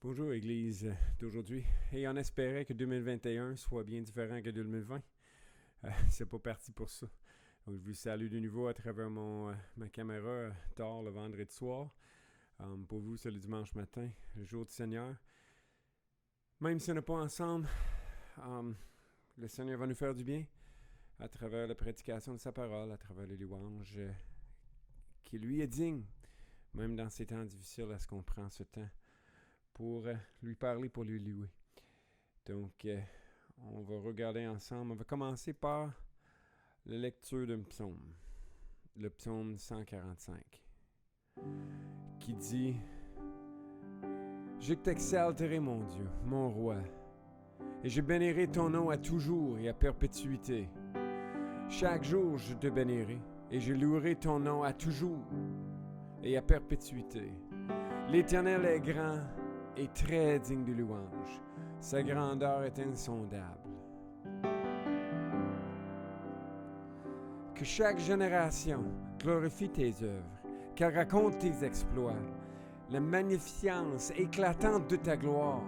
Bonjour Église d'aujourd'hui. Et on espérait que 2021 soit bien différent que 2020. C'est pas parti pour ça. Donc, je vous salue de nouveau à travers ma caméra tard le vendredi soir. Pour vous, c'est le dimanche matin, le jour du Seigneur. Même si on n'est pas ensemble, le Seigneur va nous faire du bien à travers la prédication de sa parole, à travers les louanges qui lui est digne, même dans ces temps difficiles, à ce qu'on prend ce temps pour lui parler, pour lui louer. Donc, on va regarder ensemble. On va commencer par la lecture d'un psaume, le psaume 145, qui dit « Je t'exalterai, mon Dieu, mon roi, et je bénirai ton nom à toujours et à perpétuité. Chaque jour, je te bénirai, et je louerai ton nom à toujours et à perpétuité. L'Éternel est grand et très digne de louange. Sa grandeur est insondable. Que chaque génération glorifie tes œuvres, qu'elle raconte tes exploits, la magnificence éclatante de ta gloire.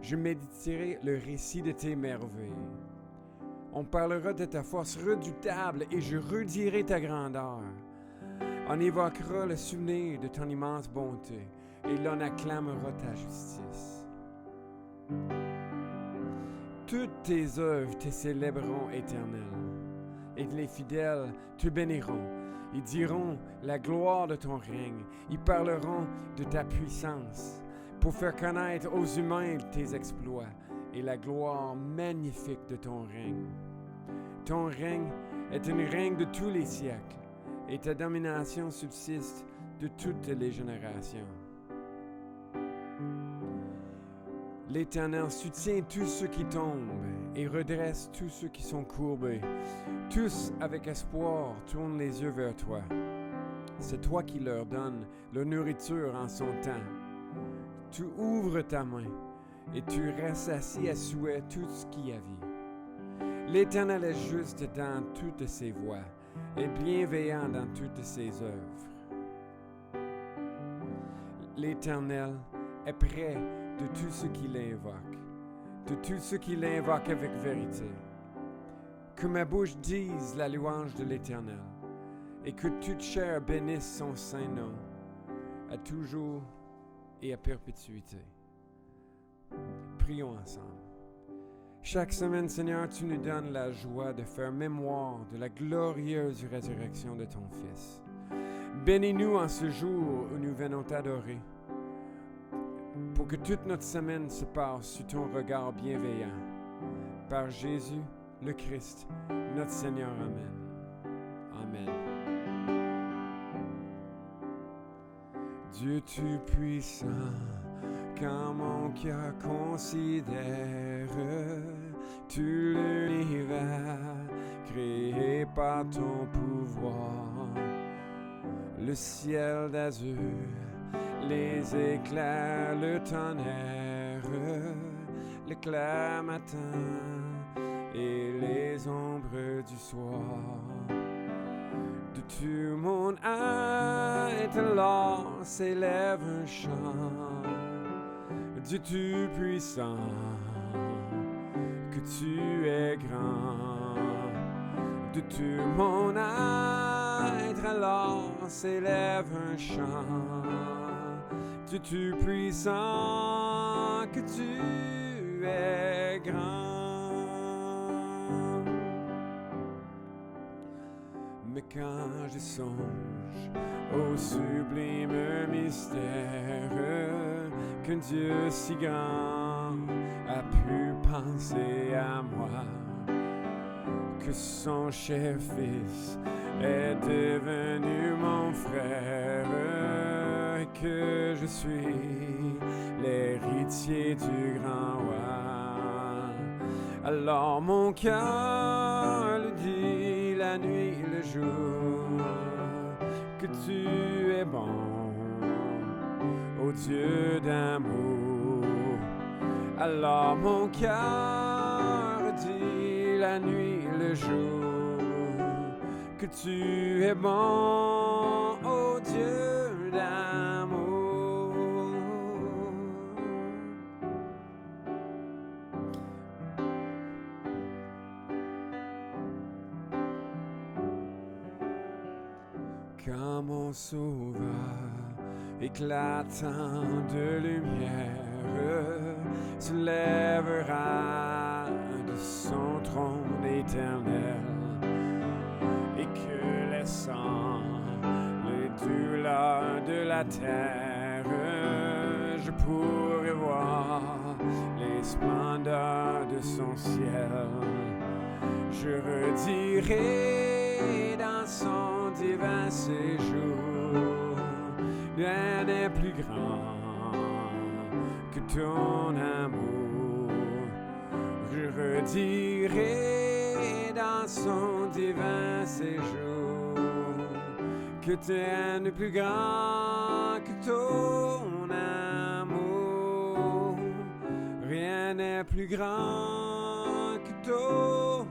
Je méditerai le récit de tes merveilles. On parlera de ta force redoutable et je redirai ta grandeur. On évoquera le souvenir de ton immense bonté et l'on acclamera ta justice. Toutes tes œuvres te célébreront, Éternel, et les fidèles te béniront. Ils diront la gloire de ton règne. Ils parleront de ta puissance pour faire connaître aux humains tes exploits et la gloire magnifique de ton règne. Ton règne est un règne de tous les siècles et ta domination subsiste de toutes les générations. L'Éternel soutient tous ceux qui tombent et redresse tous ceux qui sont courbés. Tous, avec espoir, tournent les yeux vers toi. C'est toi qui leur donnes leur nourriture en son temps. Tu ouvres ta main et tu rassasies à souhait tout ce qui a vie. L'Éternel est juste dans toutes ses voies et bienveillant dans toutes ses œuvres. L'Éternel est près de tous ceux qui l'invoquent, de tous ceux qui l'invoquent avec vérité. Que ma bouche dise la louange de l'Éternel, et que toute chair bénisse son saint nom, à toujours et à perpétuité. Prions ensemble. Chaque semaine, Seigneur, tu nous donnes la joie de faire mémoire de la glorieuse résurrection de ton Fils. Bénis-nous en ce jour où nous venons t'adorer, pour que toute notre semaine se passe sous ton regard bienveillant. Par Jésus, le Christ, notre Seigneur. Amen. Amen. Dieu Tout-Puissant, quand mon cœur considère tout l'univers créé par ton pouvoir, le ciel d'azur, les éclairs, le tonnerre, l'éclair matin et les ombres du soir. De tout mon être alors s'élève un chant. Dieu Tout-Puissant, que tu es grand. De tout mon être alors s'élève un chant. Dieu Tout-Puissant, que tu es grand. Mais quand je songe au sublime mystère qu'un Dieu si grand a pu penser à moi, que son cher Fils est devenu mon frère, et que je suis l'héritier du grand roi. Alors mon cœur le dit la nuit, le jour, que tu es bon, ô Dieu d'amour. Alors mon cœur dit la nuit, le jour, que tu es bon, ô Dieu d'amour. quand mon sauveur, éclatant de lumière, se lèvera de son trône éternel, et que laissant les douleurs de la terre, je pourrai voir les splendeurs de son ciel. Je redirai dans son divin séjour, rien n'est plus grand que ton amour. Je redirai dans son divin séjour que rien n'est plus grand que ton amour. Rien n'est plus grand que ton amour.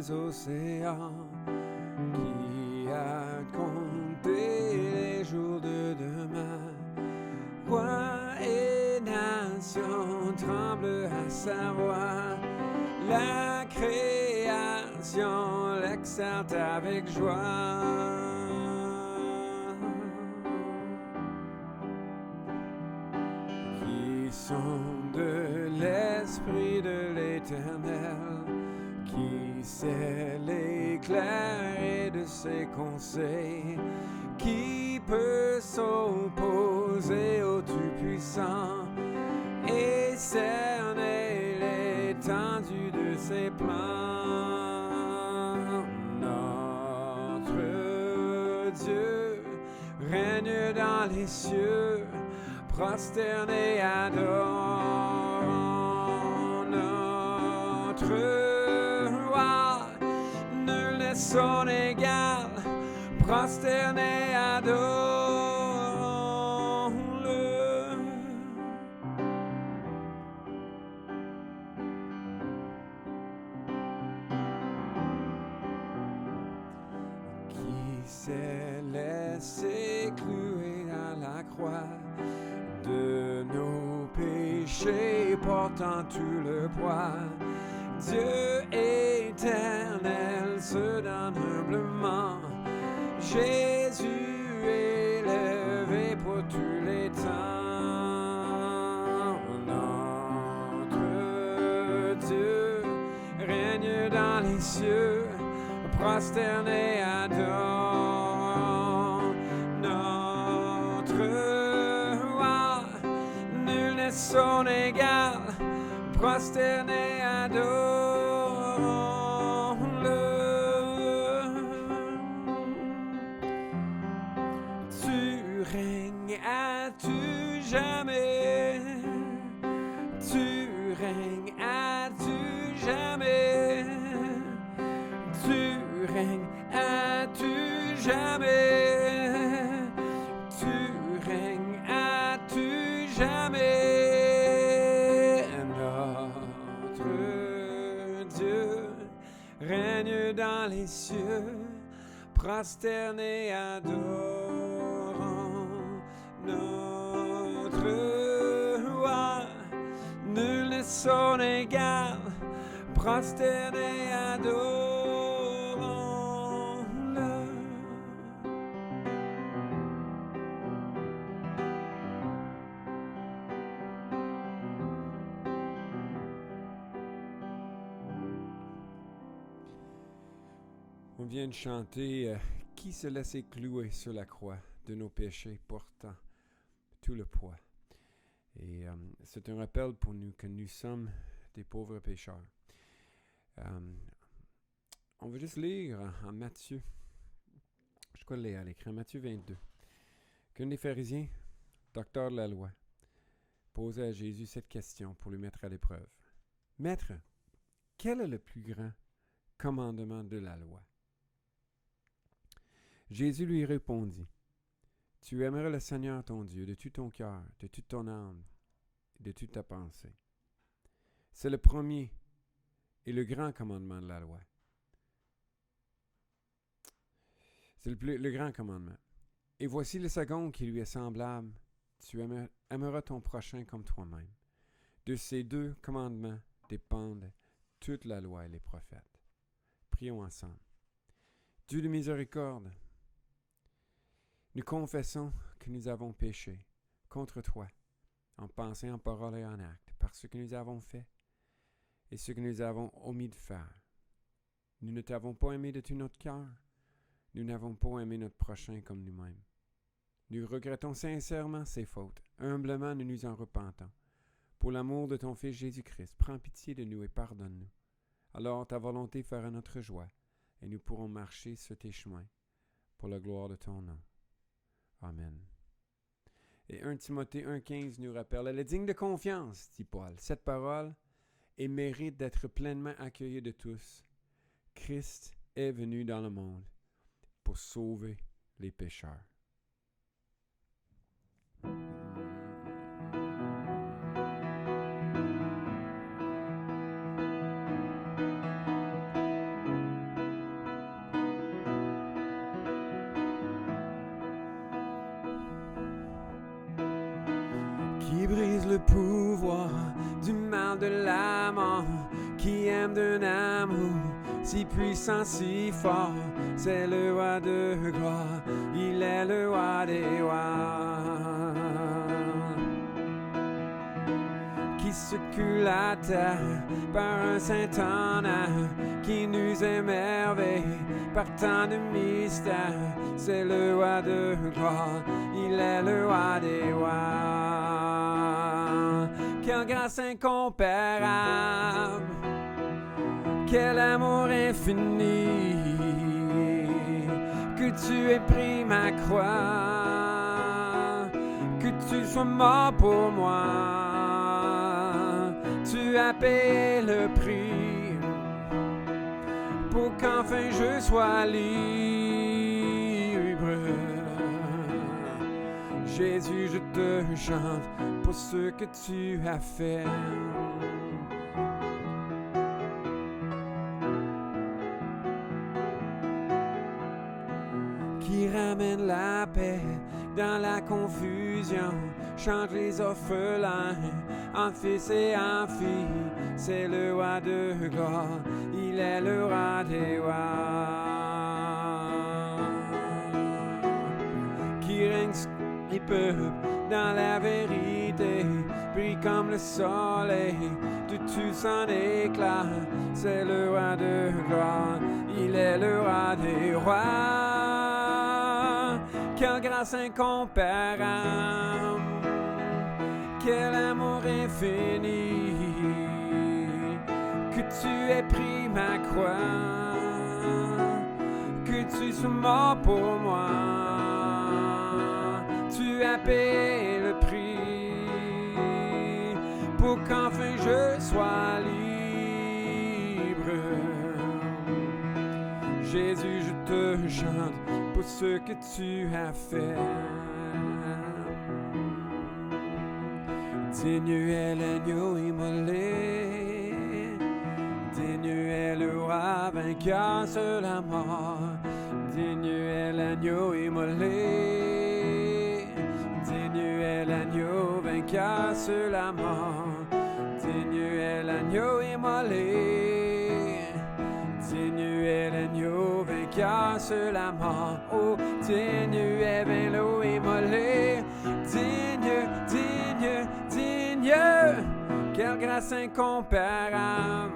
Océans, qui a compté les jours de demain. Roi et nation tremblent à sa voix, la création l'exalte avec joie. Qui sont de l'esprit de l'Éternel, qui sait l'éclair de ses conseils, qui peut s'opposer au Tout-Puissant et cerner l'étendue de ses plans. Notre Dieu règne dans les cieux, prosterné adore notre son égal, prosterné adore-le. Qui s'est laissé clouer à la croix de nos péchés, portant tout le poids. Dieu éternel se donne humblement. Jésus élevé pour tous les temps. Notre Dieu règne dans les cieux, prosterné adore. Notre roi, nul n'est son égal, prosterné adore. À-tu jamais, tu règnes, à-tu jamais, tu règnes, à-tu jamais, tu règnes, à-tu jamais. Notre Dieu règne dans les cieux, prosterné adorant. Notre roi, nul n'est son égal, prosterné adorons-le. On vient de chanter qui se laissait clouer sur la croix de nos péchés portant tout le poids. Et c'est un rappel pour nous que nous sommes des pauvres pécheurs. On va juste lire en Matthieu. Je crois lire à l'écran. Matthieu 22. Qu'un des pharisiens, docteur de la loi, posait à Jésus cette question pour lui mettre à l'épreuve. Maître, quel est le plus grand commandements de la loi. Jésus lui répondit, « Tu aimeras le Seigneur ton Dieu de tout ton cœur, de toute ton âme, et de toute ta pensée. » C'est le premier et le grand commandement de la loi. C'est le grand commandement. Et voici le second qui lui est semblable. Tu aimeras ton prochain comme toi-même. De ces deux commandements dépendent toute la loi et les prophètes. Prions ensemble. Dieu de miséricorde, nous confessons que nous avons péché contre toi, en pensée, en parole et en acte, par ce que nous avons fait et ce que nous avons omis de faire. Nous ne t'avons pas aimé de tout notre cœur. Nous n'avons pas aimé notre prochain comme nous-mêmes. Nous regrettons sincèrement ces fautes. Humblement, nous nous en repentons. Pour l'amour de ton Fils Jésus-Christ, prends pitié de nous et pardonne-nous. Alors ta volonté fera notre joie, et nous pourrons marcher sur tes chemins, pour la gloire de ton nom. Amen. Et 1 Timothée 1,15 nous rappelle, « Elle est digne de confiance, dit Paul, cette parole, et mérite d'être pleinement accueillie de tous. Christ est venu dans le monde pour sauver les pécheurs. » Qui brise le pouvoir du mal de la mort, qui aime d'un amour si puissant, si fort, c'est le roi de gloire, il est le roi des rois. Qui secoue la terre par un saint honneur, qui nous émerveille par tant de mystères, c'est le roi de gloire, il est le roi des rois. Quelle grâce incomparable, quel amour infini, que tu aies pris ma croix, que tu sois mort pour moi. Tu as payé le prix pour qu'enfin je sois libre. Jésus, je te chante pour ce que tu as fait. Qui ramène la paix dans la confusion, change les orphelins en fils et en filles. C'est le roi de gloire, il est le roi des rois. Qui règne sur les peuples dans la vérité, brille comme le soleil de tout son éclat. C'est le roi de gloire, il est le roi des rois. Quelle grâce incomparable, quel amour infini, que tu aies pris ma croix, que tu sois mort pour moi. Tu as payé le prix pour qu'enfin je sois libre. Jésus, je te chante pour ce que tu as fait. Digne est l'agneau immolé, digne est le roi vainqueur sur la mort. Digne est l'agneau immolé, digne est l'agneau vainqueur sur la mort. Digne est l'agneau immolé, digne est l'agneau vainqueur sur la mort. Oh, digne est l'agneau immolé, digne, digne, digne. Quelle grâce incomparable,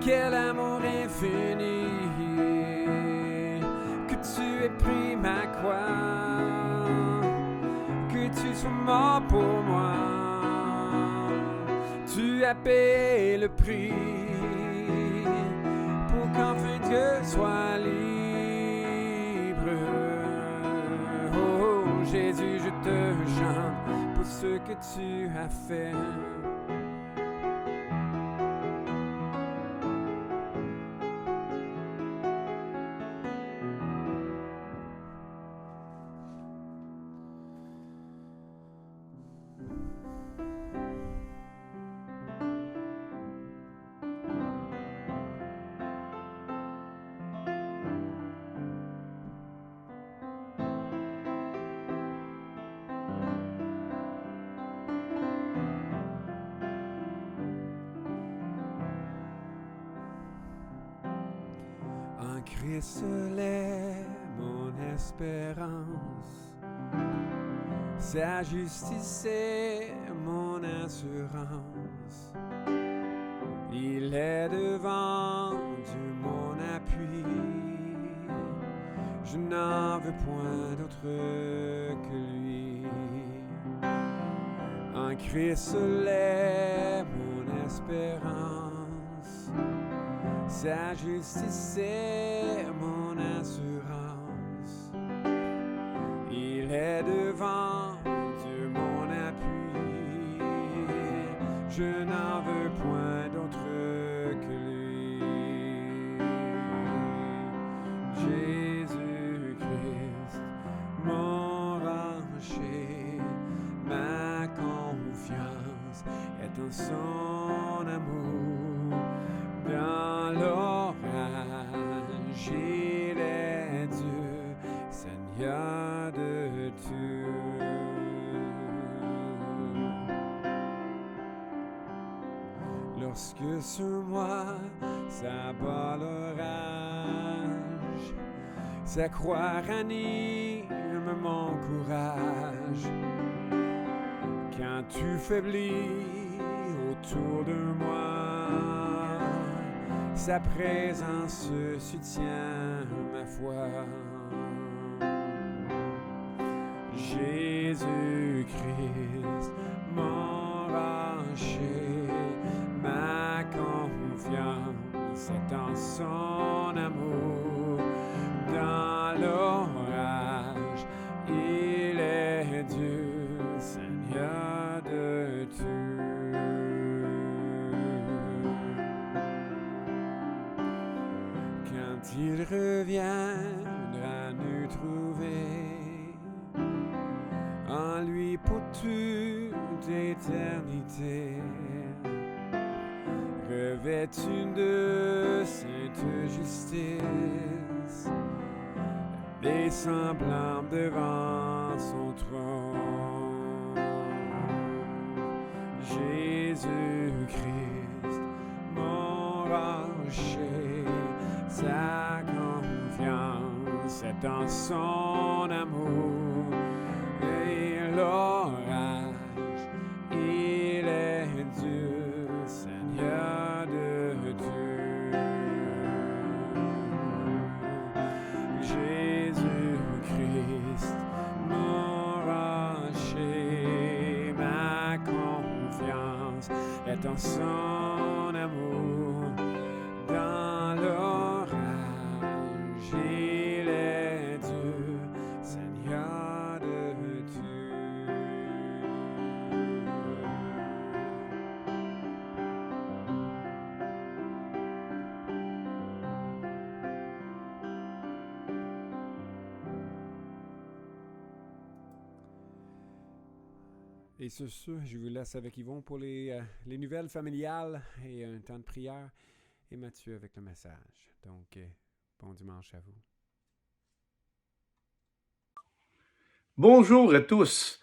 quel amour infini, que tu aies pris ma croix, que tu sois mort pour moi. Tu as payé le prix pour qu'enfin Dieu soit libre. Oh, Jésus, je te chante pour ce que tu as fait. Christ est mon espérance, sa justice est mon assurance. Il est devant Dieu mon appui, je n'en veux point d'autre que lui. En Christ est mon espérance, sa justice est mon assurance. Il est devant Dieu mon appui, je n'en veux point d'autre que lui. Jésus-Christ, mon rocher, ma confiance est en son amour. Dans l'orage, il est Dieu, Seigneur de tout. Lorsque sur moi s'abat l'orage, sa croix ranime mon courage. Quand tu faiblis autour de moi, sa présence soutient ma foi. Jésus-Christ, mon rocher, ma confiance est en son amour. Dans l'orage, il est Dieu, Seigneur de tout. Quand il reviendra nous trouver, en lui pour toute éternité, revêtu de sainte justice, et semblable devant son trône. Jésus-Christ, mon rocher, sa confiance est en son amour. Et l'orage, il est Dieu, Seigneur de tout. Jésus-Christ, mon rocher, ma confiance est en son amour. Dans l'orage, il est Dieu, Seigneur de tout. Et sur ce, je vous laisse avec Yvon pour les nouvelles familiales et un temps de prière, et Mathieu avec le message. Donc, bon dimanche à vous. Bonjour à tous.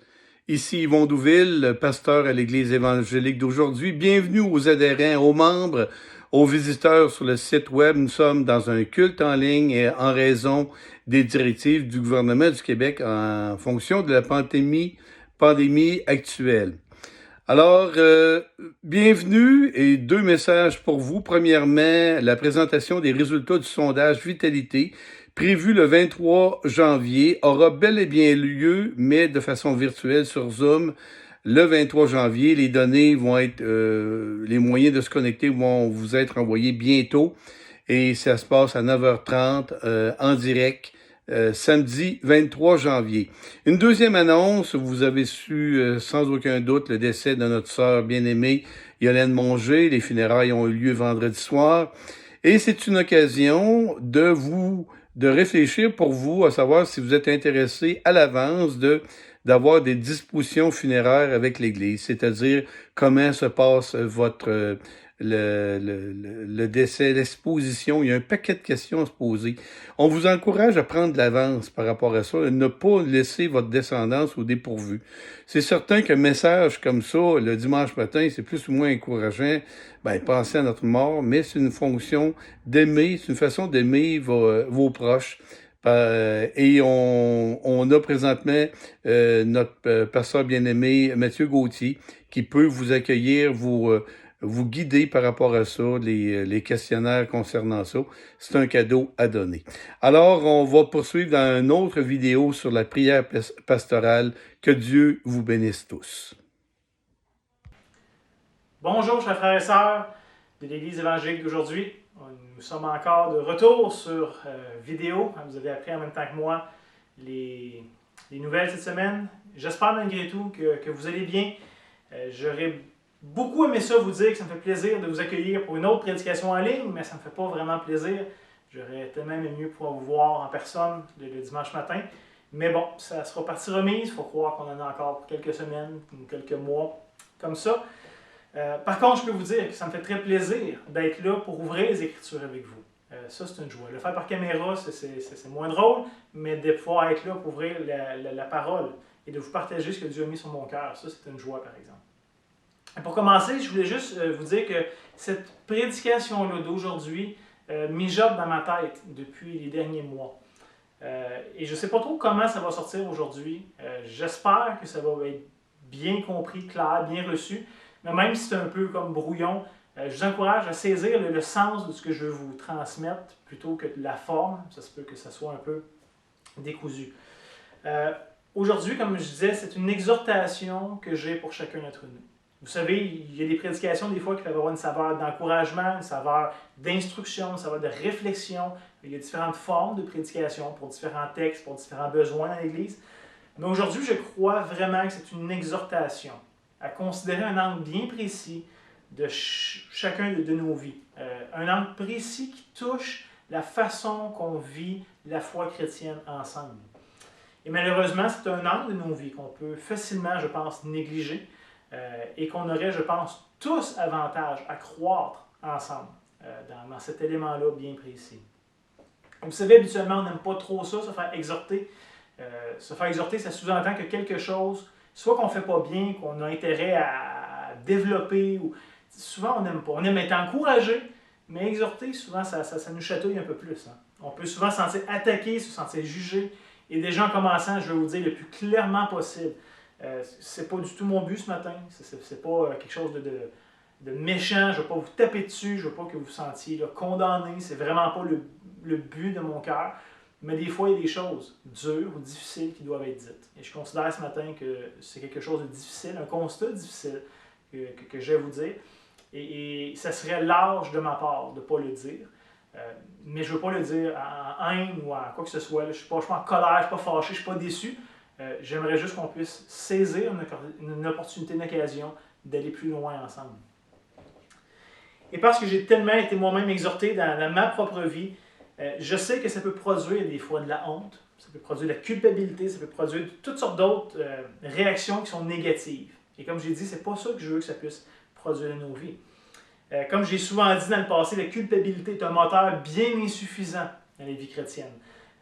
Ici Yvon Douville, pasteur à l'Église évangélique d'aujourd'hui. Bienvenue aux adhérents, aux membres, aux visiteurs sur le site web. Nous sommes dans un culte en ligne et en raison des directives du gouvernement du Québec en fonction de la pandémie actuelle. Alors, bienvenue et 2 messages pour vous. Premièrement, la présentation des résultats du sondage Vitalité, prévu le 23 janvier, aura bel et bien lieu, mais de façon virtuelle sur Zoom, le 23 janvier. Les données vont être, les moyens de se connecter vont vous être envoyés bientôt et ça se passe à 9h30 en direct. Samedi 23 janvier. Une deuxième annonce, vous avez su sans aucun doute le décès de notre sœur bien-aimée Yolène Monger. Les funérailles ont eu lieu vendredi soir et c'est une occasion de réfléchir pour vous à savoir si vous êtes intéressé à l'avance d'avoir des dispositions funéraires avec l'Église, c'est-à-dire comment se passe votre le décès, l'exposition. Il y a un paquet de questions à se poser. On vous encourage à prendre de l'avance par rapport à ça, et ne pas laisser votre descendance au dépourvu. C'est certain qu'un message comme ça, le dimanche matin, c'est plus ou moins encourageant. Ben, pensez à notre mort, mais c'est une fonction d'aimer, c'est une façon d'aimer vos proches. Et on a présentement notre pasteur bien-aimé, Mathieu Gauthier, qui peut vous accueillir, vous guider par rapport à ça, les questionnaires concernant ça. C'est un cadeau à donner. Alors, on va poursuivre dans une autre vidéo sur la prière pastorale. Que Dieu vous bénisse tous. Bonjour, chers frères et sœurs de l'Église évangélique d'aujourd'hui. Nous sommes encore de retour sur vidéo. Vous avez appris en même temps que moi les nouvelles cette semaine. J'espère malgré tout que vous allez bien. J'aurais beaucoup aimé ça vous dire que ça me fait plaisir de vous accueillir pour une autre prédication en ligne, mais ça ne me fait pas vraiment plaisir. J'aurais tellement aimé mieux pouvoir vous voir en personne le dimanche matin. Mais bon, ça sera partie remise. Il faut croire qu'on en a encore pour quelques semaines ou quelques mois comme ça. Par contre, je peux vous dire que ça me fait très plaisir d'être là pour ouvrir les Écritures avec vous. Ça, c'est une joie. Le faire par caméra, c'est moins drôle, mais de pouvoir être là pour ouvrir la parole et de vous partager ce que Dieu a mis sur mon cœur, ça, c'est une joie, par exemple. Et pour commencer, je voulais juste vous dire que cette prédication-là d'aujourd'hui mijote dans ma tête depuis les derniers mois. Et je ne sais pas trop comment ça va sortir aujourd'hui. J'espère que ça va être bien compris, clair, bien reçu. Mais même si c'est un peu comme brouillon, je vous encourage à saisir le sens de ce que je veux vous transmettre plutôt que de la forme. Ça se peut que ça soit un peu décousu. Aujourd'hui, comme je disais, c'est une exhortation que j'ai pour chacun d'entre nous. Vous savez, il y a des prédications des fois qui peuvent avoir une saveur d'encouragement, une saveur d'instruction, une saveur de réflexion. Il y a différentes formes de prédication pour différents textes, pour différents besoins dans l'Église. Mais aujourd'hui, je crois vraiment que c'est une exhortation à considérer un angle bien précis de chacun de nos vies. Un angle précis qui touche la façon qu'on vit la foi chrétienne ensemble. Et malheureusement, c'est un angle de nos vies qu'on peut facilement, je pense, négliger et qu'on aurait, je pense, tous avantage à croître ensemble dans cet élément-là bien précis. Vous savez, habituellement, on n'aime pas trop ça, se faire exhorter. Se faire exhorter, ça sous-entend que quelque chose, soit qu'on ne fait pas bien, qu'on a intérêt à développer, ou souvent on n'aime pas. On aime être encouragé, mais exhorter, souvent, ça nous chatouille un peu plus. Hein. On peut souvent se sentir attaqué, se sentir jugé. Et déjà en commençant, je vais vous dire le plus clairement possible, c'est pas du tout mon but ce matin, c'est pas quelque chose de méchant, je ne veux pas vous taper dessus, je ne veux pas que vous vous sentiez là, condamné, c'est vraiment pas le but de mon cœur. Mais des fois, il y a des choses dures ou difficiles qui doivent être dites. Et je considère ce matin que c'est quelque chose de difficile, un constat difficile que je vais vous dire. Et ça serait large de ma part de ne pas le dire. Mais je ne veux pas le dire en haine ou en quoi que ce soit. Je ne suis pas en colère, je ne suis pas fâché, je ne suis pas déçu. J'aimerais juste qu'on puisse saisir une opportunité, une occasion d'aller plus loin ensemble. Et parce que j'ai tellement été moi-même exhorté dans ma propre vie, je sais que ça peut produire des fois de la honte, ça peut produire de la culpabilité, ça peut produire toutes sortes d'autres réactions qui sont négatives. Et comme j'ai dit, c'est pas ça que je veux que ça puisse produire dans nos vies. Comme j'ai souvent dit dans le passé, la culpabilité est un moteur bien insuffisant dans les vies chrétiennes.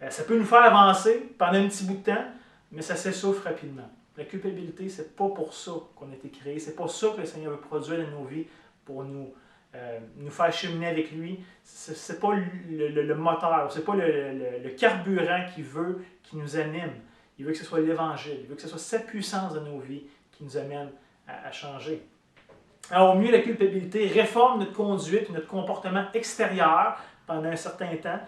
Ça peut nous faire avancer pendant un petit bout de temps, mais ça s'essouffle rapidement. La culpabilité, c'est pas pour ça qu'on a été créé, c'est pas ça que le Seigneur veut produire dans nos vies pour nous faire cheminer avec lui. C'est pas le moteur, c'est pas le carburant qu'il veut, qui nous anime. Il veut que ce soit l'Évangile, il veut que ce soit cette puissance de nos vies qui nous amène à changer. Alors, au mieux, la culpabilité réforme notre conduite, notre comportement extérieur pendant un certain temps,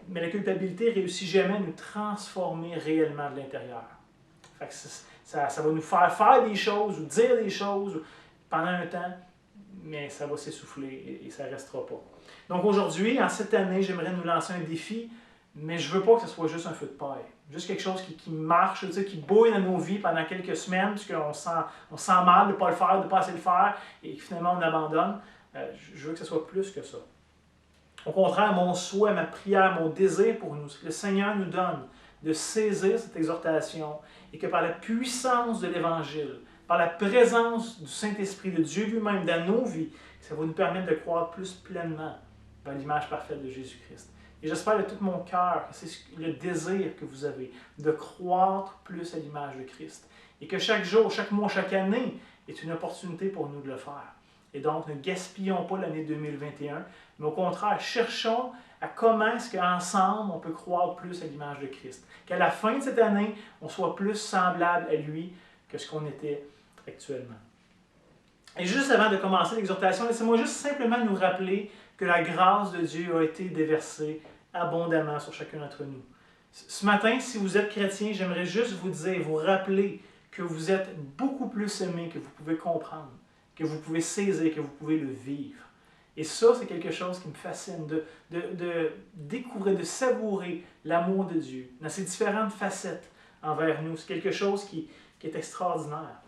mais la culpabilité ne réussit jamais à nous transformer réellement de l'intérieur. Fait que ça va nous faire des choses ou dire des choses pendant un temps, mais ça va s'essouffler et ça ne restera pas. Donc aujourd'hui, en cette année, j'aimerais nous lancer un défi, mais je ne veux pas que ce soit juste un feu de paille. Juste quelque chose qui marche, qui bouille dans nos vies pendant quelques semaines, puisqu'on sent mal de ne pas le faire, de ne pas assez le faire, et finalement on abandonne. Je veux que ce soit plus que ça. Au contraire, mon souhait, ma prière, mon désir pour nous, c'est que le Seigneur nous donne de saisir cette exhortation et que par la puissance de l'Évangile, par la présence du Saint-Esprit de Dieu lui-même dans nos vies, Ça va nous permettre de croître plus pleinement vers l'image parfaite de Jésus-Christ. Et j'espère de tout mon cœur que c'est le désir que vous avez, de croître plus à l'image de Christ. Et que chaque jour, chaque mois, chaque année est une opportunité pour nous de le faire. Et donc, ne gaspillons pas l'année 2021, mais au contraire, cherchons à comment est-ce qu'ensemble, on peut croître plus à l'image de Christ. Qu'à la fin de cette année, on soit plus semblable à lui que ce qu'on était actuellement. Et juste avant de commencer l'exhortation, laissez-moi juste simplement nous rappeler que la grâce de Dieu a été déversée abondamment sur chacun d'entre nous. Ce matin, si vous êtes chrétien, j'aimerais juste vous dire, vous rappeler que vous êtes beaucoup plus aimé que vous pouvez comprendre, que vous pouvez saisir, que vous pouvez le vivre. Et ça, c'est quelque chose qui me fascine, de découvrir, de savourer l'amour de Dieu dans ses différentes facettes envers nous. C'est quelque chose qui est extraordinaire.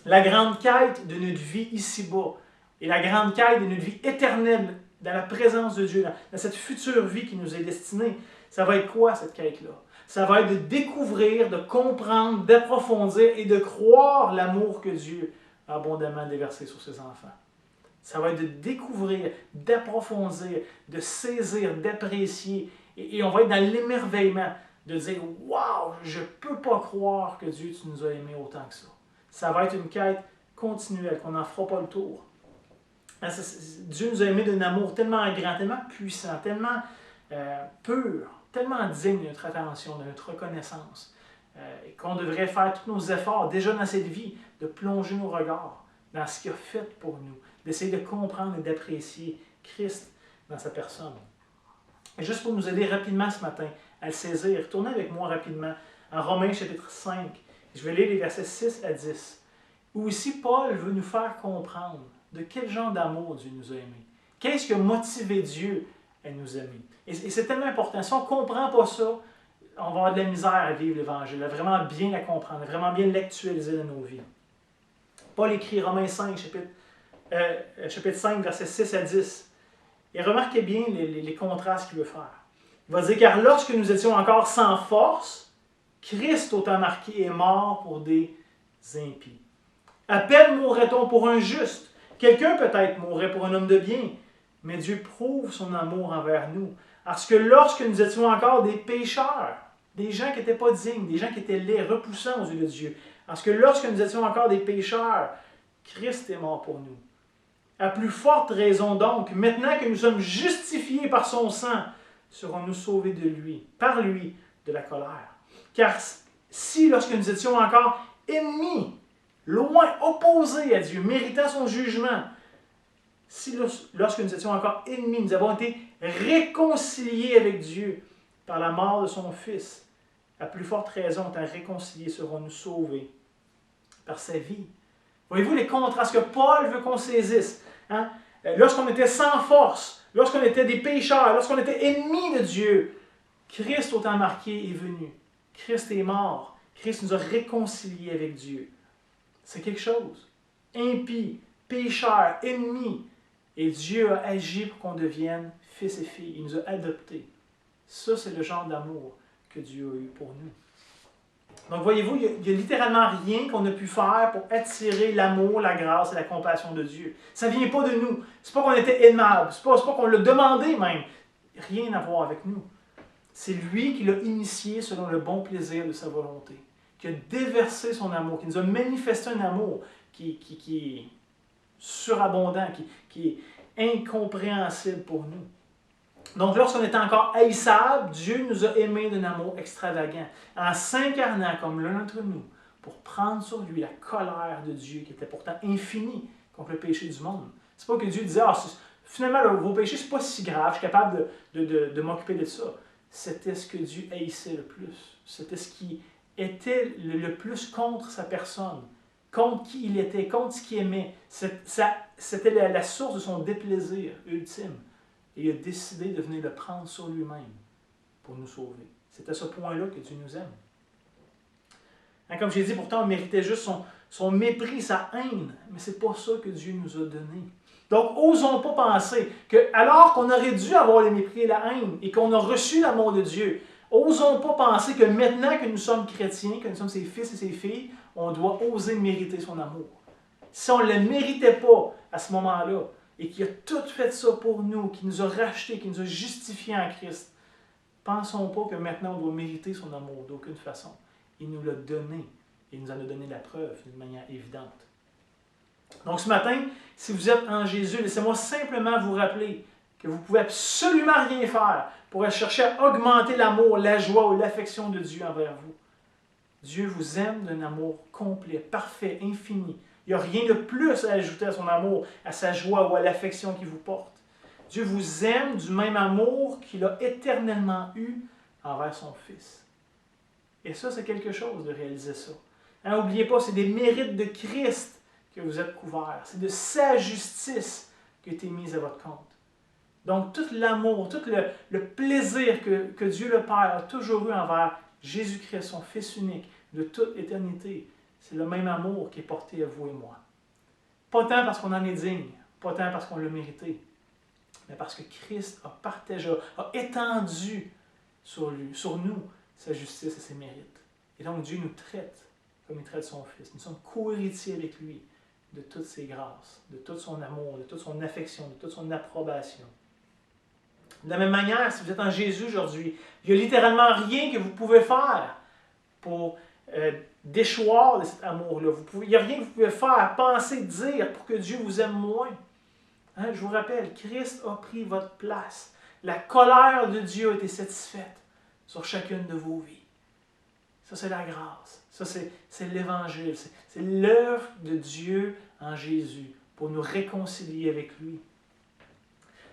La grande quête de notre vie ici-bas et la grande quête de notre vie éternelle dans la présence de Dieu, dans cette future vie qui nous est destinée, ça va être quoi cette quête-là? Ça va être de découvrir, de comprendre, d'approfondir et de croire l'amour que Dieu a abondamment déversé sur ses enfants. Ça va être de découvrir, d'approfondir, de saisir, d'apprécier. Et on va être dans l'émerveillement, de dire « Wow, je ne peux pas croire que Dieu tu nous as aimés autant que ça. » Ça va être une quête continuelle, qu'on n'en fera pas le tour. Dieu nous a aimés d'un amour tellement grand, tellement puissant, tellement pur, tellement digne de notre attention, de notre reconnaissance, qu'on devrait faire tous nos efforts, déjà dans cette vie, de plonger nos regards dans ce qu'il a fait pour nous, d'essayer de comprendre et d'apprécier Christ dans sa personne. Et juste pour nous aider rapidement ce matin à le saisir, tournez avec moi rapidement en Romains chapitre 5. Je vais lire les versets 6 à 10, où ici Paul veut nous faire comprendre de quel genre d'amour Dieu nous a aimés. Qu'est-ce qui a motivé Dieu à nous aimer? Et c'est tellement important. Si on ne comprend pas ça, on va avoir de la misère à vivre l'Évangile, à vraiment bien la comprendre, à vraiment bien l'actualiser dans nos vies. Paul écrit Romains 5, chapitre 5, versets 6 à 10. Et remarquez bien les contrastes qu'il veut faire. Il va dire, car lorsque nous étions encore sans force, Christ, au temps marqué, est mort pour des impies. À peine mourrait-on pour un juste. Quelqu'un peut-être mourrait pour un homme de bien, mais Dieu prouve son amour envers nous. Parce que lorsque nous étions encore des pécheurs, des gens qui n'étaient pas dignes, des gens qui étaient laids, repoussants aux yeux de Dieu, parce que lorsque nous étions encore des pécheurs, Christ est mort pour nous. À plus forte raison donc, maintenant que nous sommes justifiés par son sang, serons-nous sauvés de lui, par lui, de la colère. Car si, lorsque nous étions encore ennemis, loin, opposés à Dieu, méritant son jugement, si lorsque nous étions encore ennemis, nous avons été réconciliés avec Dieu par la mort de son Fils, à plus forte raison, étant réconciliés, serons-nous sauvés par sa vie. Voyez-vous les contrastes que Paul veut qu'on saisisse. Hein? Lorsqu'on était sans force, lorsqu'on était des pécheurs, lorsqu'on était ennemis de Dieu, Christ, au temps marqué, est venu. Christ est mort. Christ nous a réconciliés avec Dieu. C'est quelque chose. Impie, pécheur, ennemi. Et Dieu a agi pour qu'on devienne fils et filles. Il nous a adoptés. Ça, c'est le genre d'amour que Dieu a eu pour nous. Donc, voyez-vous, il n'y a littéralement rien qu'on a pu faire pour attirer l'amour, la grâce et la compassion de Dieu. Ça ne vient pas de nous. C'est pas qu'on était aimables. C'est pas qu'on l'a demandé même. Rien à voir avec nous. C'est lui qui l'a initié selon le bon plaisir de sa volonté, qui a déversé son amour, qui nous a manifesté un amour qui est surabondant, qui est incompréhensible pour nous. Donc, lorsqu'on était encore haïssable, Dieu nous a aimés d'un amour extravagant, en s'incarnant comme l'un d'entre nous, pour prendre sur lui la colère de Dieu, qui était pourtant infinie contre le péché du monde. C'est pas que Dieu disait, finalement, vos péchés, c'est pas si grave, je suis capable de m'occuper de ça. C'était ce que Dieu haïssait le plus. C'était ce qui était le plus contre sa personne, contre qui il était, contre ce qu'il aimait. C'était la source de son déplaisir ultime. Et il a décidé de venir le prendre sur lui-même pour nous sauver. C'est à ce point-là que Dieu nous aime. Hein, comme j'ai dit, pourtant, on méritait juste son mépris, sa haine. Mais ce n'est pas ça que Dieu nous a donné. Donc, osons pas penser que, alors qu'on aurait dû avoir le mépris et la haine, et qu'on a reçu l'amour de Dieu, osons pas penser que maintenant que nous sommes chrétiens, que nous sommes ses fils et ses filles, on doit oser mériter son amour. Si on ne le méritait pas à ce moment-là, et qui a tout fait ça pour nous, qui nous a rachetés, qui nous a justifiés en Christ, pensons pas que maintenant on doit mériter son amour d'aucune façon. Il nous l'a donné. Il nous en a donné la preuve d'une manière évidente. Donc ce matin, si vous êtes en Jésus, laissez-moi simplement vous rappeler que vous ne pouvez absolument rien faire pour chercher à augmenter l'amour, la joie ou l'affection de Dieu envers vous. Dieu vous aime d'un amour complet, parfait, infini. Il n'y a rien de plus à ajouter à son amour, à sa joie ou à l'affection qu'il vous porte. Dieu vous aime du même amour qu'il a éternellement eu envers son Fils. Et ça, c'est quelque chose de réaliser ça. N'oubliez pas, c'est des mérites de Christ que vous êtes couverts. C'est de sa justice qui a été mise à votre compte. Donc, tout l'amour, tout le plaisir que Dieu le Père a toujours eu envers Jésus-Christ, son Fils unique, de toute éternité, c'est le même amour qui est porté à vous et moi. Pas tant parce qu'on en est digne, pas tant parce qu'on l'a mérité, mais parce que Christ a partagé, a étendu sur nous sa justice et ses mérites. Et donc Dieu nous traite comme il traite son Fils. Nous sommes co-héritiers avec lui de toutes ses grâces, de tout son amour, de toute son affection, de toute son approbation. De la même manière, si vous êtes en Jésus aujourd'hui, il n'y a littéralement rien que vous pouvez faire pour déchoir de cet amour-là. Il n'y a rien que vous pouvez faire, penser, dire pour que Dieu vous aime moins. Hein, je vous rappelle, Christ a pris votre place. La colère de Dieu a été satisfaite sur chacune de vos vies. Ça, c'est la grâce. Ça, c'est l'Évangile. C'est l'œuvre de Dieu en Jésus pour nous réconcilier avec lui.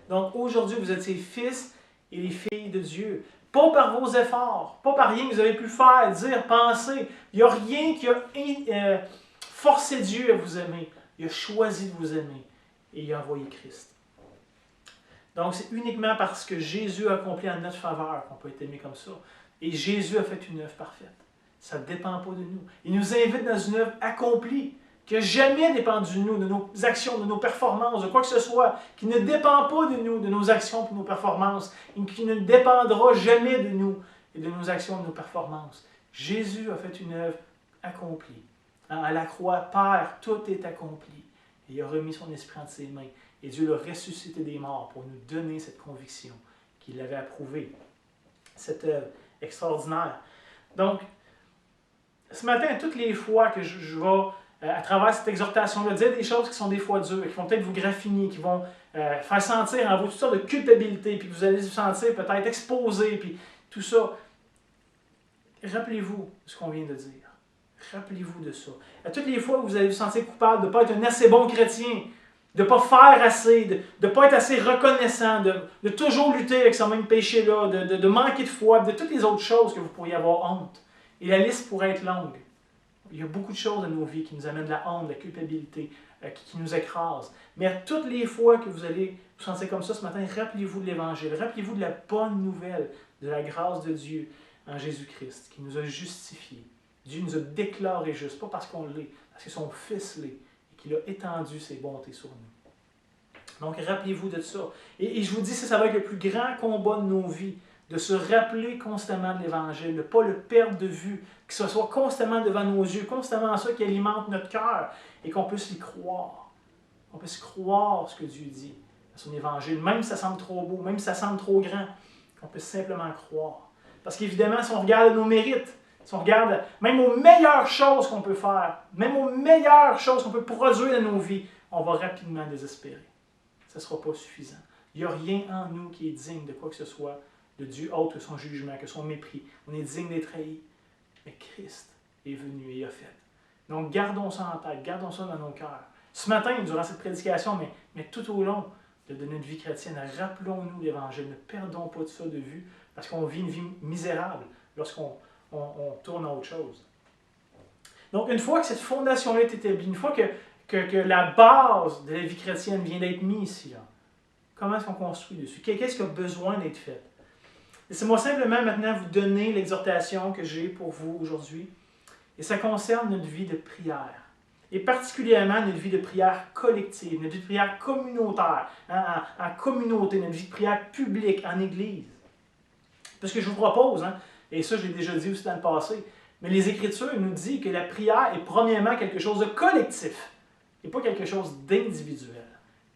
Donc, aujourd'hui, vous êtes ses fils et les filles de Dieu. Pas par vos efforts, pas par rien que vous avez pu faire, dire, penser. Il n'y a rien qui a forcé Dieu à vous aimer. Il a choisi de vous aimer et il a envoyé Christ. Donc, c'est uniquement parce que Jésus a accompli en notre faveur qu'on peut être aimé comme ça. Et Jésus a fait une œuvre parfaite. Ça ne dépend pas de nous. Il nous invite dans une œuvre accomplie, qui n'a jamais dépendu de nous, de nos actions, de nos performances, de quoi que ce soit, qui ne dépend pas de nous, de nos actions et de nos performances, et qui ne dépendra jamais de nous et de nos actions et de nos performances. Jésus a fait une œuvre accomplie. À la croix, Père, tout est accompli. Et il a remis son esprit entre ses mains. Et Dieu l'a ressuscité des morts pour nous donner cette conviction qu'il avait approuvée. Cette œuvre extraordinaire. Donc, ce matin, toutes les fois que je vais, à travers cette exhortation-là, dire des choses qui sont des fois dures, qui vont peut-être vous graffiner, qui vont faire sentir en vous toutes sortes de culpabilité, puis vous allez vous sentir peut-être exposé, puis tout ça. Rappelez-vous ce qu'on vient de dire. Rappelez-vous de ça. À toutes les fois où vous allez vous sentir coupable de ne pas être un assez bon chrétien, de ne pas faire assez, de ne pas être assez reconnaissant, de toujours lutter avec ce même péché-là, de manquer de foi, de toutes les autres choses que vous pourriez avoir honte. Et la liste pourrait être longue. Il y a beaucoup de choses dans nos vies qui nous amènent de la honte, de la culpabilité, qui nous écrasent. Mais à toutes les fois que vous allez vous sentir comme ça ce matin, rappelez-vous de l'Évangile, rappelez-vous de la bonne nouvelle, de la grâce de Dieu en Jésus-Christ, qui nous a justifiés. Dieu nous a déclarés justes, pas parce qu'on l'est, parce que son Fils l'est, et qu'il a étendu ses bontés sur nous. Donc rappelez-vous de ça. Et je vous dis, ça va être le plus grand combat de nos vies, de se rappeler constamment de l'Évangile, de ne pas le perdre de vue, que ce soit constamment devant nos yeux, constamment ça qui alimente notre cœur, et qu'on puisse y croire. Qu'on puisse croire ce que Dieu dit à son Évangile, même si ça semble trop beau, même si ça semble trop grand, qu'on puisse simplement croire. Parce qu'évidemment, si on regarde nos mérites, si on regarde même aux meilleures choses qu'on peut faire, même aux meilleures choses qu'on peut produire dans nos vies, on va rapidement désespérer. Ça ne sera pas suffisant. Il n'y a rien en nous qui est digne de quoi que ce soit de Dieu autre que son jugement, que son mépris. On est digne d'être trahi. Mais Christ est venu et a fait. Donc gardons ça en tête, gardons ça dans nos cœurs. Ce matin, durant cette prédication, mais tout au long de notre vie chrétienne, rappelons-nous l'Évangile. Ne perdons pas de ça de vue, parce qu'on vit une vie misérable lorsqu'on tourne à autre chose. Donc une fois que cette fondation-là est établie, une fois que la base de la vie chrétienne vient d'être mise ici, là, comment est-ce qu'on construit dessus? Qu'est-ce qui a besoin d'être fait? Laissez-moi simplement maintenant vous donner l'exhortation que j'ai pour vous aujourd'hui. Et ça concerne notre vie de prière. Et particulièrement notre vie de prière collective, notre vie de prière communautaire, en communauté, notre vie de prière publique, en Église. Parce que je vous propose, et ça je l'ai déjà dit aussi dans le passé, mais les Écritures nous disent que la prière est premièrement quelque chose de collectif, et pas quelque chose d'individuel.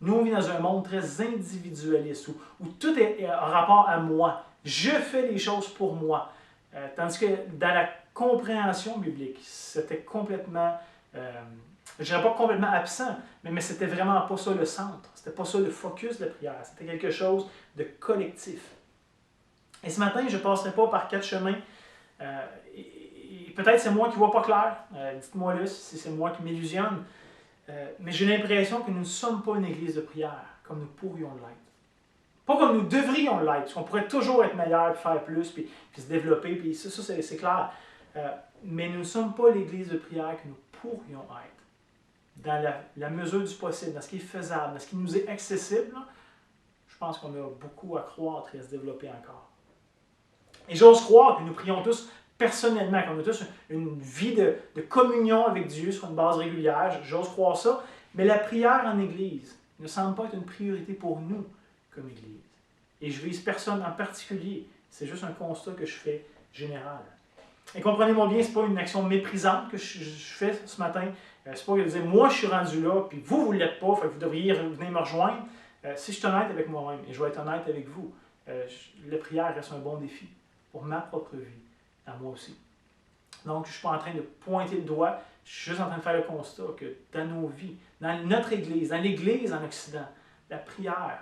Nous, on vit dans un monde très individualiste où tout est en rapport à moi. Je fais les choses pour moi. Tandis que dans la compréhension biblique, c'était complètement, je dirais pas complètement absent, mais c'était vraiment pas ça le centre. C'était pas ça le focus de la prière. C'était quelque chose de collectif. Et ce matin, je ne passerai pas par 4 chemins. Et peut-être c'est moi qui ne vois pas clair. Dites-moi-le si c'est moi qui m'illusionne. Mais j'ai l'impression que nous ne sommes pas une église de prière comme nous pourrions l'être. Pas comme nous devrions l'être, parce qu'on pourrait toujours être meilleur, puis faire plus, puis se développer, puis ça c'est clair. Mais nous ne sommes pas l'église de prière que nous pourrions être. Dans la mesure du possible, dans ce qui est faisable, dans ce qui nous est accessible, je pense qu'on a beaucoup à croître et à se développer encore. Et j'ose croire que nous prions tous personnellement, qu'on a tous une vie de communion avec Dieu sur une base régulière. J'ose croire ça. Mais la prière en Église ne semble pas être une priorité pour nous comme Église. Et je vise personne en particulier. C'est juste un constat que je fais général. Et comprenez-moi bien, ce n'est pas une action méprisante que je fais ce matin. C'est pas de dire, moi je suis rendu là, puis vous ne l'êtes pas, fait que vous devriez venir me rejoindre. Si je suis honnête avec moi-même, et je vais être honnête avec vous, la prière reste un bon défi pour ma propre vie, à moi aussi. Donc, je ne suis pas en train de pointer le doigt, je suis juste en train de faire le constat que dans nos vies, dans notre Église, dans l'Église en Occident, la prière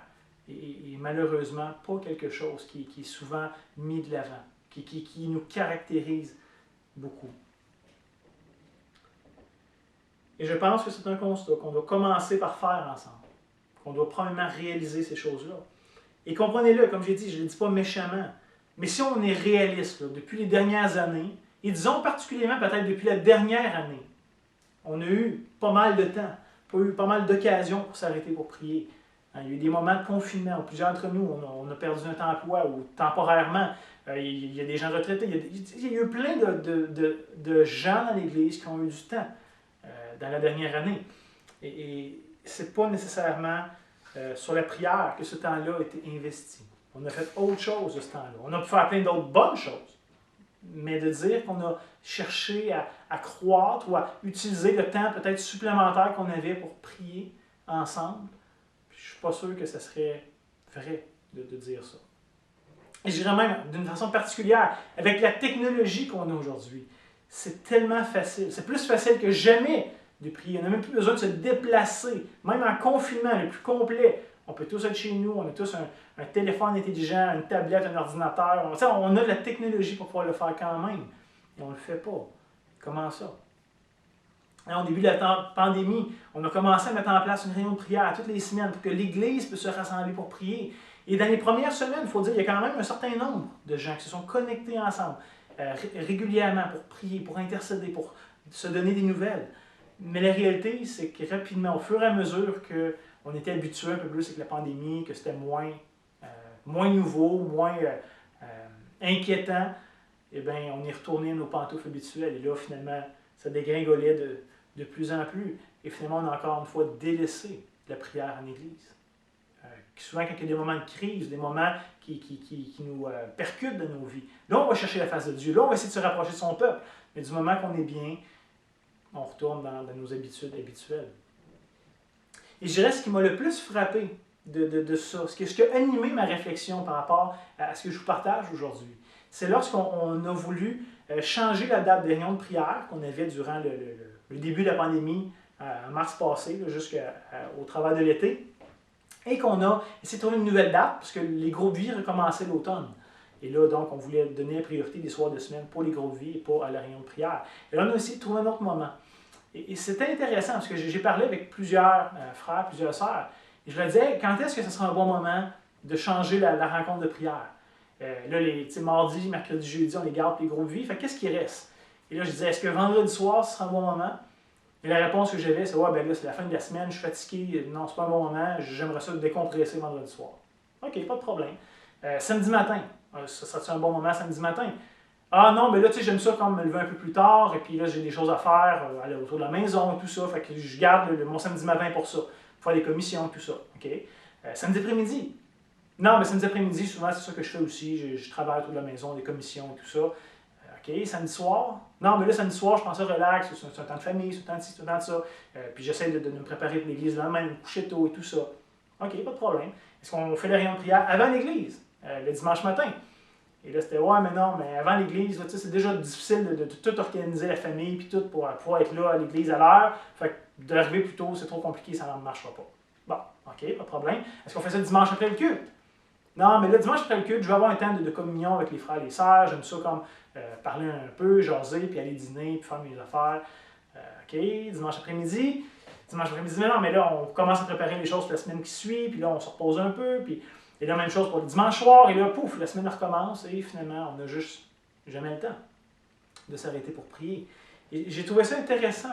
est malheureusement pas quelque chose qui est souvent mis de l'avant, qui nous caractérise beaucoup. Et je pense que c'est un constat qu'on doit commencer par faire ensemble, qu'on doit premièrement réaliser ces choses-là. Et comprenez-le, comme j'ai dit, je ne le dis pas méchamment, mais si on est réaliste, là, depuis les dernières années, et disons particulièrement peut-être depuis la dernière année, on a eu pas mal de temps, pas mal d'occasions pour s'arrêter pour prier. Il y a eu des moments de confinement où plusieurs d'entre nous, on a perdu notre emploi ou temporairement, il y a des gens retraités, il y a eu plein de gens dans l'Église qui ont eu du temps dans la dernière année. Et ce n'est pas nécessairement sur la prière que ce temps-là a été investi. On a fait autre chose de ce temps-là. On a pu faire plein d'autres bonnes choses. Mais de dire qu'on a cherché à croître ou à utiliser le temps peut-être supplémentaire qu'on avait pour prier ensemble, je ne suis pas sûr que ce serait vrai de dire ça. Et je dirais même d'une façon particulière, avec la technologie qu'on a aujourd'hui, c'est tellement facile. C'est plus facile que jamais de prier. On n'a même plus besoin de se déplacer. Même en confinement le plus complet, on peut tous être chez nous, on a tous un téléphone intelligent, une tablette, un ordinateur. On a de la technologie pour pouvoir le faire quand même. Et on ne le fait pas. Comment ça? Au début de la pandémie, on a commencé à mettre en place une réunion de prière toutes les semaines pour que l'Église puisse se rassembler pour prier. Et dans les premières semaines, il faut dire, il y a quand même un certain nombre de gens qui se sont connectés ensemble régulièrement pour prier, pour intercéder, pour se donner des nouvelles. Mais la réalité, c'est que rapidement, au fur et à mesure qu'on était habitué un peu plus avec la pandémie, que c'était moins nouveau, moins inquiétant, eh bien, on est retourné à nos pantoufles habituelles. Et là, finalement, ça dégringolait de plus en plus. Et finalement, on a encore une fois délaissé la prière en Église. Souvent, quand il y a des moments de crise, des moments qui nous percutent dans nos vies, là, on va chercher la face de Dieu. Là, on va essayer de se rapprocher de son peuple. Mais du moment qu'on est bien, on retourne dans nos habitudes habituelles. Et je dirais ce qui m'a le plus frappé de ça, ce qui a animé ma réflexion par rapport à ce que je vous partage aujourd'hui, c'est lorsqu'on a voulu changer la date des réunions de prière qu'on avait durant le début de la pandémie, en mars passé, jusqu'au travers de l'été, et qu'on a essayé de trouver une nouvelle date, parce que les groupes de vie recommençaient l'automne. Et là, donc, on voulait donner la priorité des soirs de semaine pour les groupes de vie et pas à la réunion de prière. Et là, on a essayé de trouver un autre moment. Et c'était intéressant, parce que j'ai parlé avec plusieurs frères, plusieurs sœurs, et je leur disais, quand est-ce que ce sera un bon moment de changer la rencontre de prière? Là, mardi, mercredi, jeudi, on les garde pour les groupes de vie. Fait qu'est-ce qui reste? Et là, je disais, est-ce que vendredi soir, ce sera un bon moment? Et la réponse que j'avais, c'est, ouais, ben là, c'est la fin de la semaine, je suis fatigué, non, c'est pas un bon moment, j'aimerais ça décompresser vendredi soir. OK, pas de problème. Samedi matin, ça serait-tu un bon moment samedi matin? Ah non, mais là, tu sais, j'aime ça quand me lever un peu plus tard, et puis là, j'ai des choses à faire aller autour de la maison et tout ça, fait que je garde mon samedi matin pour ça, pour faire des commissions, tout ça. OK? Samedi après-midi. Non, mais samedi après-midi, souvent, c'est ça que je fais aussi, je travaille autour de la maison, des commissions et tout ça. OK, samedi soir. Non, mais là, samedi soir, je pense à relax, c'est un temps de famille, c'est un temps de ci, c'est un temps de ça. Puis j'essaie de me préparer pour l'église le lendemain, de me coucher tôt et tout ça. OK, pas de problème. Est-ce qu'on fait la réunion de prière avant l'église, le dimanche matin? Et là, c'était, ouais, mais non, mais avant l'église, tu sais, c'est déjà difficile de tout organiser la famille, puis tout, pour être là à l'église à l'heure. Fait que d'arriver plus tôt, c'est trop compliqué, ça ne marchera pas. Bon, OK, pas de problème. Est-ce qu'on fait ça le dimanche après le culte? Non, mais le dimanche après le culte, je vais avoir un temps de communion avec les frères et les sœurs. J'aime ça comme parler un peu, jaser, puis aller dîner, puis faire mes affaires. OK, dimanche après-midi. Dimanche après-midi, mais non, mais là, on commence à préparer les choses pour la semaine qui suit, puis là, on se repose un peu, puis et la même chose pour le dimanche soir, et là, pouf, la semaine recommence, et finalement, on n'a juste jamais le temps de s'arrêter pour prier. Et j'ai trouvé ça intéressant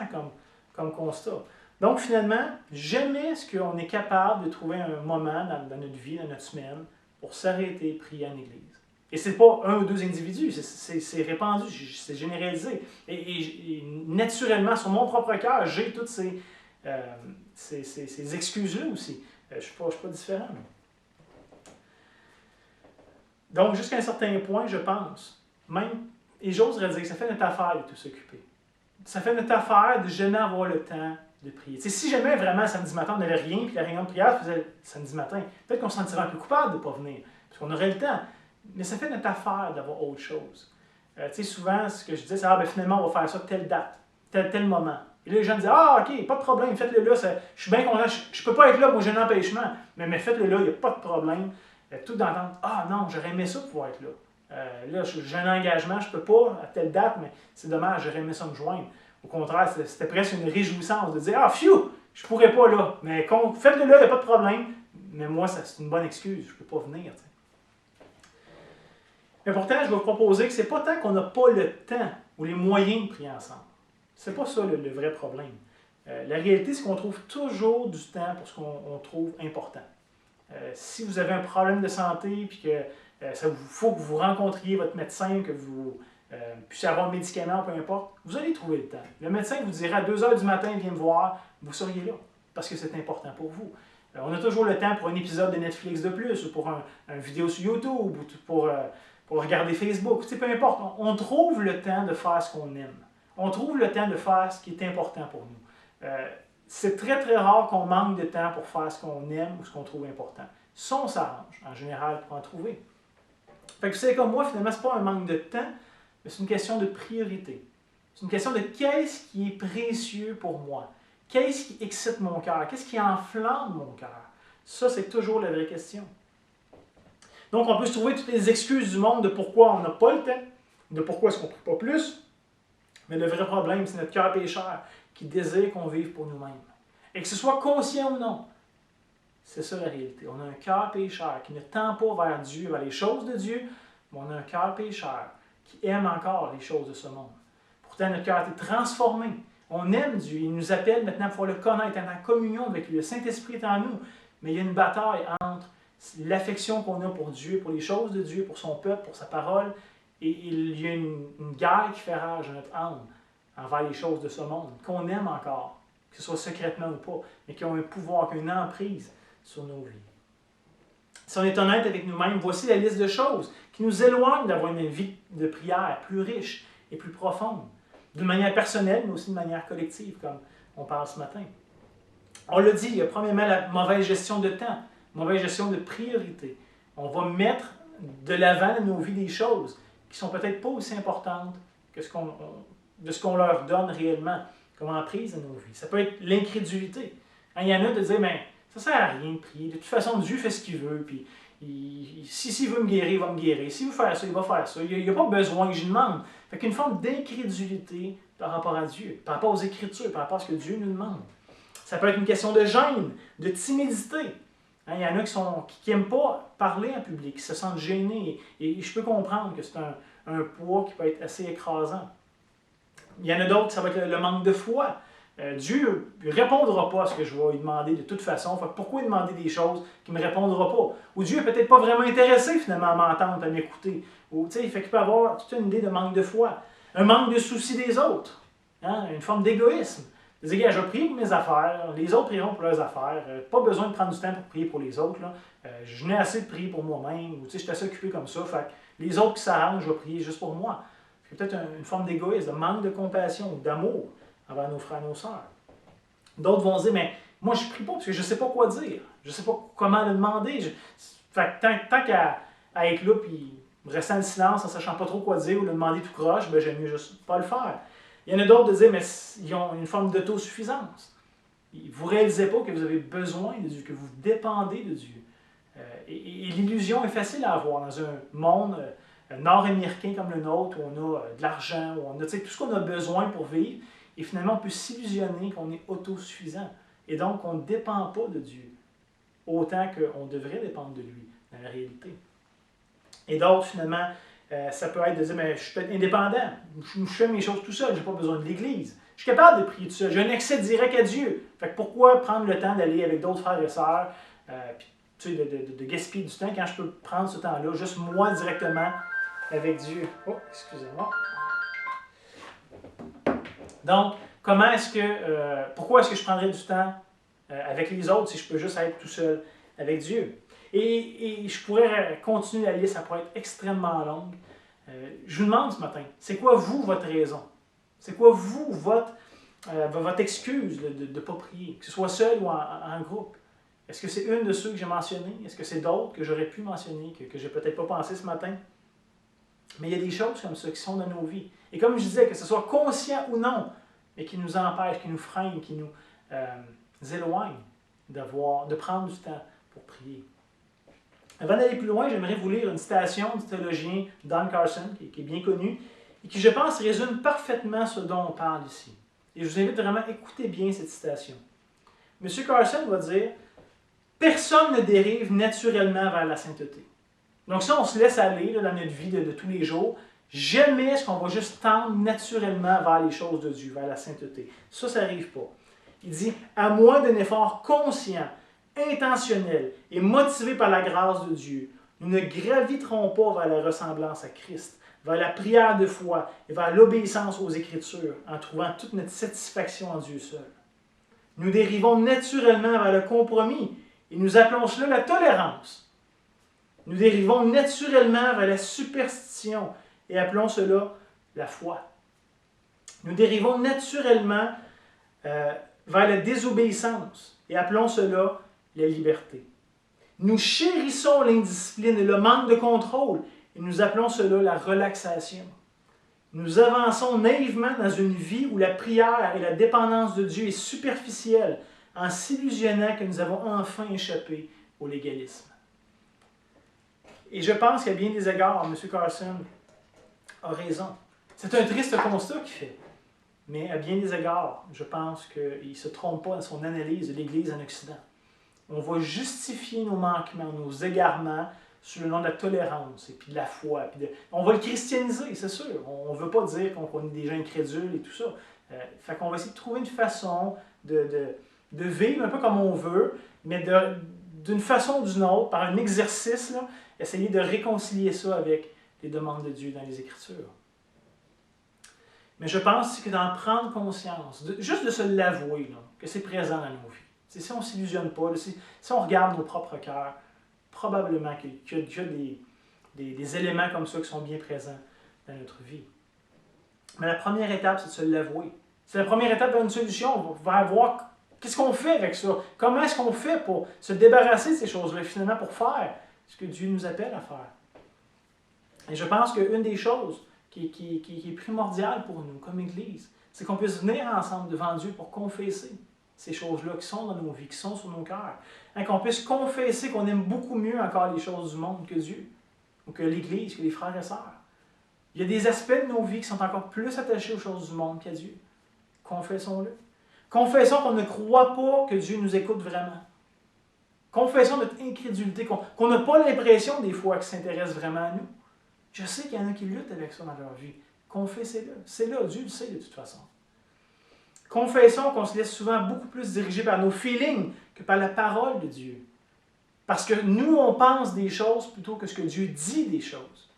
comme constat. Donc, finalement, jamais est-ce qu'on est capable de trouver un moment dans notre vie, dans notre semaine, pour s'arrêter et prier en église. Et ce n'est pas un ou deux individus, c'est répandu, c'est généralisé. Et naturellement, sur mon propre cœur, j'ai toutes ces excuses-là aussi. Je ne suis pas différent. Mais... Donc, jusqu'à un certain point, je pense, même, et j'oserais dire que ça fait notre affaire de tout s'occuper. Ça fait notre affaire de jamais avoir le temps de prier. T'sais, si jamais vraiment samedi matin, on n'avait rien, puis la réunion de prière se faisait samedi matin, peut-être qu'on se sentirait un peu coupable de ne pas venir, parce qu'on aurait le temps. Mais ça fait notre affaire d'avoir autre chose. Souvent, ce que je disais, c'est finalement, on va faire ça telle date, tel moment. Et là, les gens disaient, OK, pas de problème, faites-le là, je suis bien content, je ne peux pas être là, moi j'ai un empêchement, mais faites-le là, il n'y a pas de problème. Tout d'entendre, non, j'aurais aimé ça pouvoir être là. Là, j'ai un engagement, je ne peux pas à telle date, mais c'est dommage, j'aurais aimé ça me joindre. Au contraire, c'était presque une réjouissance de dire, phew, je ne pourrais pas là, mais faites-le là, il n'y a pas de problème. Mais moi, c'est une bonne excuse, je ne peux pas venir. T'sais. Mais pourtant, je vais vous proposer que ce n'est pas tant qu'on n'a pas le temps ou les moyens de prier ensemble. Ce n'est pas ça le vrai problème. La réalité, c'est qu'on trouve toujours du temps pour ce qu'on trouve important. Si vous avez un problème de santé, puis que faut que vous rencontriez votre médecin, que vous puissiez avoir un médicament, peu importe, vous allez trouver le temps. Le médecin vous dira à 2 h du matin, viens me voir, vous seriez là, parce que c'est important pour vous. On a toujours le temps pour un épisode de Netflix de plus, ou pour une vidéo sur YouTube, ou pour regarder Facebook, peu importe. On trouve le temps de faire ce qu'on aime. On trouve le temps de faire ce qui est important pour nous. C'est très, très rare qu'on manque de temps pour faire ce qu'on aime ou ce qu'on trouve important. Ça, on s'arrange, en général, pour en trouver. Fait que vous savez comme moi, finalement, ce n'est pas un manque de temps, mais c'est une question de priorité. C'est une question de qu'est-ce qui est précieux pour moi? Qu'est-ce qui excite mon cœur? Qu'est-ce qui enflamme mon cœur? Ça, c'est toujours la vraie question. Donc, on peut se trouver toutes les excuses du monde de pourquoi on n'a pas le temps, de pourquoi est-ce qu'on ne prie pas plus. Mais le vrai problème, c'est notre cœur pécheur qui désire qu'on vive pour nous-mêmes. Et que ce soit conscient ou non, c'est ça la réalité. On a un cœur pécheur qui ne tend pas vers Dieu, vers les choses de Dieu, mais on a un cœur pécheur qui aime encore les choses de ce monde. Pourtant, notre cœur a été transformé. On aime Dieu. Il nous appelle maintenant pour le connaître, être en communion avec lui. Le Saint-Esprit est en nous. Mais il y a une bataille entre l'affection qu'on a pour Dieu, pour les choses de Dieu, pour son peuple, pour sa parole, et il y a une guerre qui fait rage dans notre âme envers les choses de ce monde, qu'on aime encore, que ce soit secrètement ou pas, mais qui ont un pouvoir, qui ont une emprise sur nos vies. Si on est honnête avec nous-mêmes, voici la liste de choses qui nous éloignent d'avoir une vie de prière plus riche et plus profonde, d'une manière personnelle, mais aussi de manière collective, comme on parle ce matin. On l'a dit, il y a premièrement la mauvaise gestion de temps, mauvaise gestion de priorité. On va mettre de l'avant dans nos vies des choses qui sont peut-être pas aussi importantes que de ce qu'on leur donne réellement comme emprise dans nos vies. Ça peut être l'incrédulité. Il y en a de dire, mais ça ne sert à rien de prier. De toute façon, Dieu fait ce qu'il veut. Puis, s'il veut me guérir, il va me guérir. S'il veut faire ça, il va faire ça. Il n'y a pas besoin que je demande. Fait qu'une forme d'incrédulité par rapport à Dieu, par rapport aux Écritures, par rapport à ce que Dieu nous demande. Ça peut être une question de gêne, de timidité. Il y en a qui n'aiment pas parler en public, qui se sentent gênés. Et je peux comprendre que c'est un poids qui peut être assez écrasant. Il y en a d'autres, ça va être le manque de foi. Dieu ne répondra pas à ce que je vais lui demander de toute façon. Fait que pourquoi lui demander des choses qu'il ne me répondra pas? Ou Dieu n'est peut-être pas vraiment intéressé finalement à m'entendre, à m'écouter. Ou fait qu'il peut avoir toute une idée de manque de foi. Un manque de souci des autres. Une forme d'égoïsme. Je vais prier pour mes affaires, les autres prieront pour leurs affaires. Pas besoin de prendre du temps pour prier pour les autres. Je n'ai assez de prier pour moi-même. Ou je suis assez occupé comme ça. Fait que les autres qui s'arrangent, je vais prier juste pour moi. C'est peut-être une forme d'égoïsme, de manque de compassion, d'amour envers nos frères et nos sœurs. D'autres vont dire, mais moi je ne prie pas parce que je ne sais pas quoi dire. Je ne sais pas comment le demander. Fait que tant qu'à être là puis rester en silence en ne sachant pas trop quoi dire ou le demander tout croche, ben, j'aime mieux juste pas le faire. Il y en a d'autres de dire, mais ils ont une forme d'autosuffisance. Vous ne réalisez pas que vous avez besoin de Dieu, que vous dépendez de Dieu. Et l'illusion est facile à avoir dans un monde nord-américain comme le nôtre, où on a de l'argent, où on a tout ce qu'on a besoin pour vivre, et finalement on peut s'illusionner qu'on est autosuffisant. Et donc on ne dépend pas de Dieu, autant qu'on devrait dépendre de lui, dans la réalité. Et d'autres, finalement, ça peut être de dire, mais je suis peut-être indépendant, je fais mes choses tout seul, je n'ai pas besoin de l'Église. Je suis capable de prier tout seul, j'ai un accès direct à Dieu. Fait que pourquoi prendre le temps d'aller avec d'autres frères et sœurs, puis de gaspiller du temps quand je peux prendre ce temps-là, juste moi directement avec Dieu. Oh, excusez-moi. Donc, pourquoi est-ce que je prendrais du temps avec les autres si je peux juste être tout seul avec Dieu? Et je pourrais continuer la liste, ça pourrait être extrêmement longue. Je vous demande ce matin, c'est quoi vous, votre raison? C'est quoi vous, votre excuse de ne pas prier, que ce soit seul ou en groupe? Est-ce que c'est une de ceux que j'ai mentionnés? Est-ce que c'est d'autres que j'aurais pu mentionner, que je n'ai peut-être pas pensé ce matin? Mais il y a des choses comme ça qui sont dans nos vies. Et comme je disais, que ce soit conscient ou non, mais qui nous empêchent, qui nous freinent, qui nous éloignent de prendre du temps pour prier. Avant d'aller plus loin, j'aimerais vous lire une citation du théologien Don Carson, qui est bien connu, et qui, je pense, résume parfaitement ce dont on parle ici. Et je vous invite vraiment à écouter bien cette citation. M. Carson va dire « Personne ne dérive naturellement vers la sainteté. » Donc ça, on se laisse aller dans notre vie de tous les jours. Jamais est-ce qu'on va juste tendre naturellement vers les choses de Dieu, vers la sainteté. Ça n'arrive pas. Il dit « À moins d'un effort conscient, intentionnel et motivé par la grâce de Dieu, nous ne graviterons pas vers la ressemblance à Christ, vers la prière de foi et vers l'obéissance aux Écritures, en trouvant toute notre satisfaction en Dieu seul. Nous dérivons naturellement vers le compromis et nous appelons cela la tolérance. Nous dérivons naturellement vers la superstition et appelons cela la foi. Nous dérivons naturellement vers la désobéissance et appelons cela la liberté. Nous chérissons l'indiscipline et le manque de contrôle et nous appelons cela la relaxation. Nous avançons naïvement dans une vie où la prière et la dépendance de Dieu est superficielle en s'illusionnant que nous avons enfin échappé au légalisme. Et je pense qu'à bien des égards, M. Carson a raison. C'est un triste constat qu'il fait. Mais à bien des égards, je pense qu'il ne se trompe pas dans son analyse de l'Église en Occident. On va justifier nos manquements, nos égarements sous le nom de la tolérance et puis de la foi. On va le christianiser, c'est sûr. On ne veut pas dire qu'on est des gens incrédules et tout ça. Fait qu'on va essayer de trouver une façon de vivre un peu comme on veut, mais d'une façon ou d'une autre, par un exercice, là, essayer de réconcilier ça avec les demandes de Dieu dans les Écritures. Mais je pense que d'en prendre conscience, juste de se l'avouer, que c'est présent dans nos vies. Si on ne s'illusionne pas, si on regarde nos propres cœurs, probablement qu'il y a des éléments comme ça qui sont bien présents dans notre vie. Mais la première étape, c'est de se l'avouer. C'est la première étape vers une solution. On va voir qu'est-ce qu'on fait avec ça. Comment est-ce qu'on fait pour se débarrasser de ces choses-là, finalement pour faire ce que Dieu nous appelle à faire. Et je pense qu'une des choses qui est primordiale pour nous, comme Église, c'est qu'on puisse venir ensemble devant Dieu pour confesser ces choses-là qui sont dans nos vies, qui sont sur nos cœurs. Qu'on puisse confesser qu'on aime beaucoup mieux encore les choses du monde que Dieu, ou que l'Église, que les frères et sœurs. Il y a des aspects de nos vies qui sont encore plus attachés aux choses du monde qu'à Dieu. Confessons-le. Confessons qu'on ne croit pas que Dieu nous écoute vraiment. Confessons notre incrédulité, qu'on n'a pas l'impression des fois qu'il s'intéresse vraiment à nous. Je sais qu'il y en a qui luttent avec ça dans leur vie. Confessez-le. C'est là, Dieu le sait de toute façon. Confessons qu'on se laisse souvent beaucoup plus diriger par nos feelings que par la parole de Dieu. Parce que nous, on pense des choses plutôt que ce que Dieu dit des choses.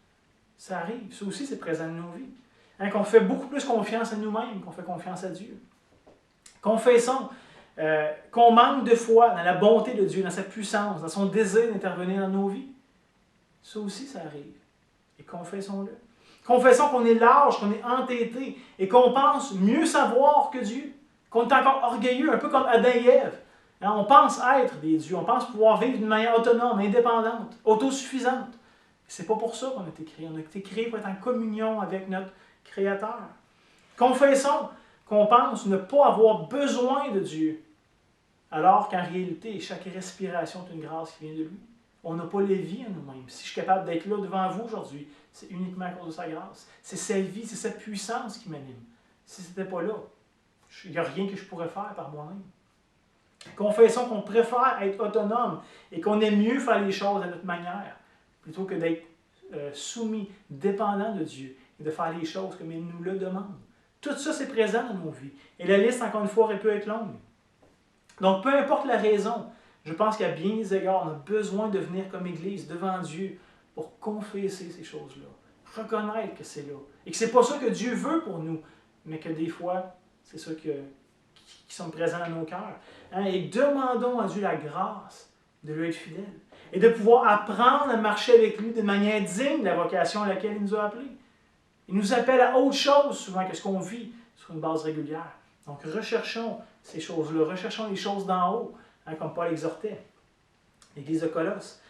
Ça arrive. Ça aussi, c'est présent dans nos vies. Qu'on fait beaucoup plus confiance à nous-mêmes qu'on fait confiance à Dieu. Confessons qu'on manque de foi dans la bonté de Dieu, dans sa puissance, dans son désir d'intervenir dans nos vies. Ça aussi, ça arrive. Et confessons-le. Confessons qu'on est large, qu'on est entêté et qu'on pense mieux savoir que Dieu. Qu'on est encore orgueilleux, un peu comme Adam et Ève. Hein, on pense être des dieux, on pense pouvoir vivre d'une manière autonome, indépendante, autosuffisante. C'est pas pour ça qu'on a été créé. On a été créé pour être en communion avec notre Créateur. Confessons qu'on pense ne pas avoir besoin de Dieu, alors qu'en réalité, chaque respiration est une grâce qui vient de lui. On n'a pas la vie à nous-mêmes. Si je suis capable d'être là devant vous aujourd'hui, c'est uniquement à cause de sa grâce. C'est sa vie, c'est sa puissance qui m'anime. Si ce n'était pas là, il n'y a rien que je pourrais faire par moi-même. Confessons qu'on préfère être autonome et qu'on aime mieux faire les choses à notre manière, plutôt que d'être soumis, dépendant de Dieu, et de faire les choses comme il nous le demande. Tout ça, c'est présent dans nos vies. Et la liste, encore une fois, aurait pu être longue. Donc, peu importe la raison, je pense qu'à bien des égards, on a besoin de venir comme Église devant Dieu pour confesser ces choses-là. Reconnaître que c'est là. Et que ce n'est pas ça que Dieu veut pour nous, mais que des fois, c'est ça qui sont présents dans nos cœurs. Hein? Et demandons à Dieu la grâce de lui être fidèle. Et de pouvoir apprendre à marcher avec lui de manière digne de la vocation à laquelle il nous a appelés. Il nous appelle à autre chose souvent que ce qu'on vit sur une base régulière. Donc recherchons ces choses-là, recherchons les choses d'en haut, hein, comme Paul exhortait l'Église de Colosse.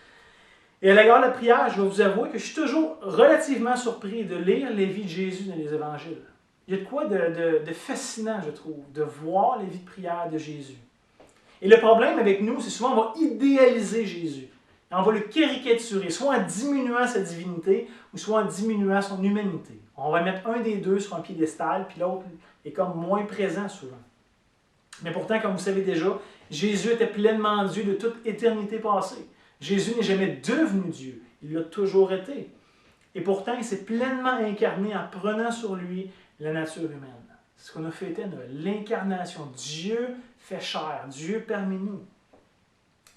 Et à l'égard de la prière, je vais vous avouer que je suis toujours relativement surpris de lire les vies de Jésus dans les évangiles. Il y a de quoi de fascinant, je trouve, de voir les vies de prière de Jésus. Et le problème avec nous, c'est souvent on va idéaliser Jésus. Et on va le caricaturer, soit en diminuant sa divinité, ou soit en diminuant son humanité. On va mettre un des deux sur un piédestal, puis l'autre est comme moins présent souvent. Mais pourtant, comme vous savez déjà, Jésus était pleinement Dieu de toute éternité passée. Jésus n'est jamais devenu Dieu, il l'a toujours été. Et pourtant, il s'est pleinement incarné en prenant sur lui la nature humaine. C'est ce qu'on a fêté, l'incarnation. Dieu fait chair, Dieu parmi nous.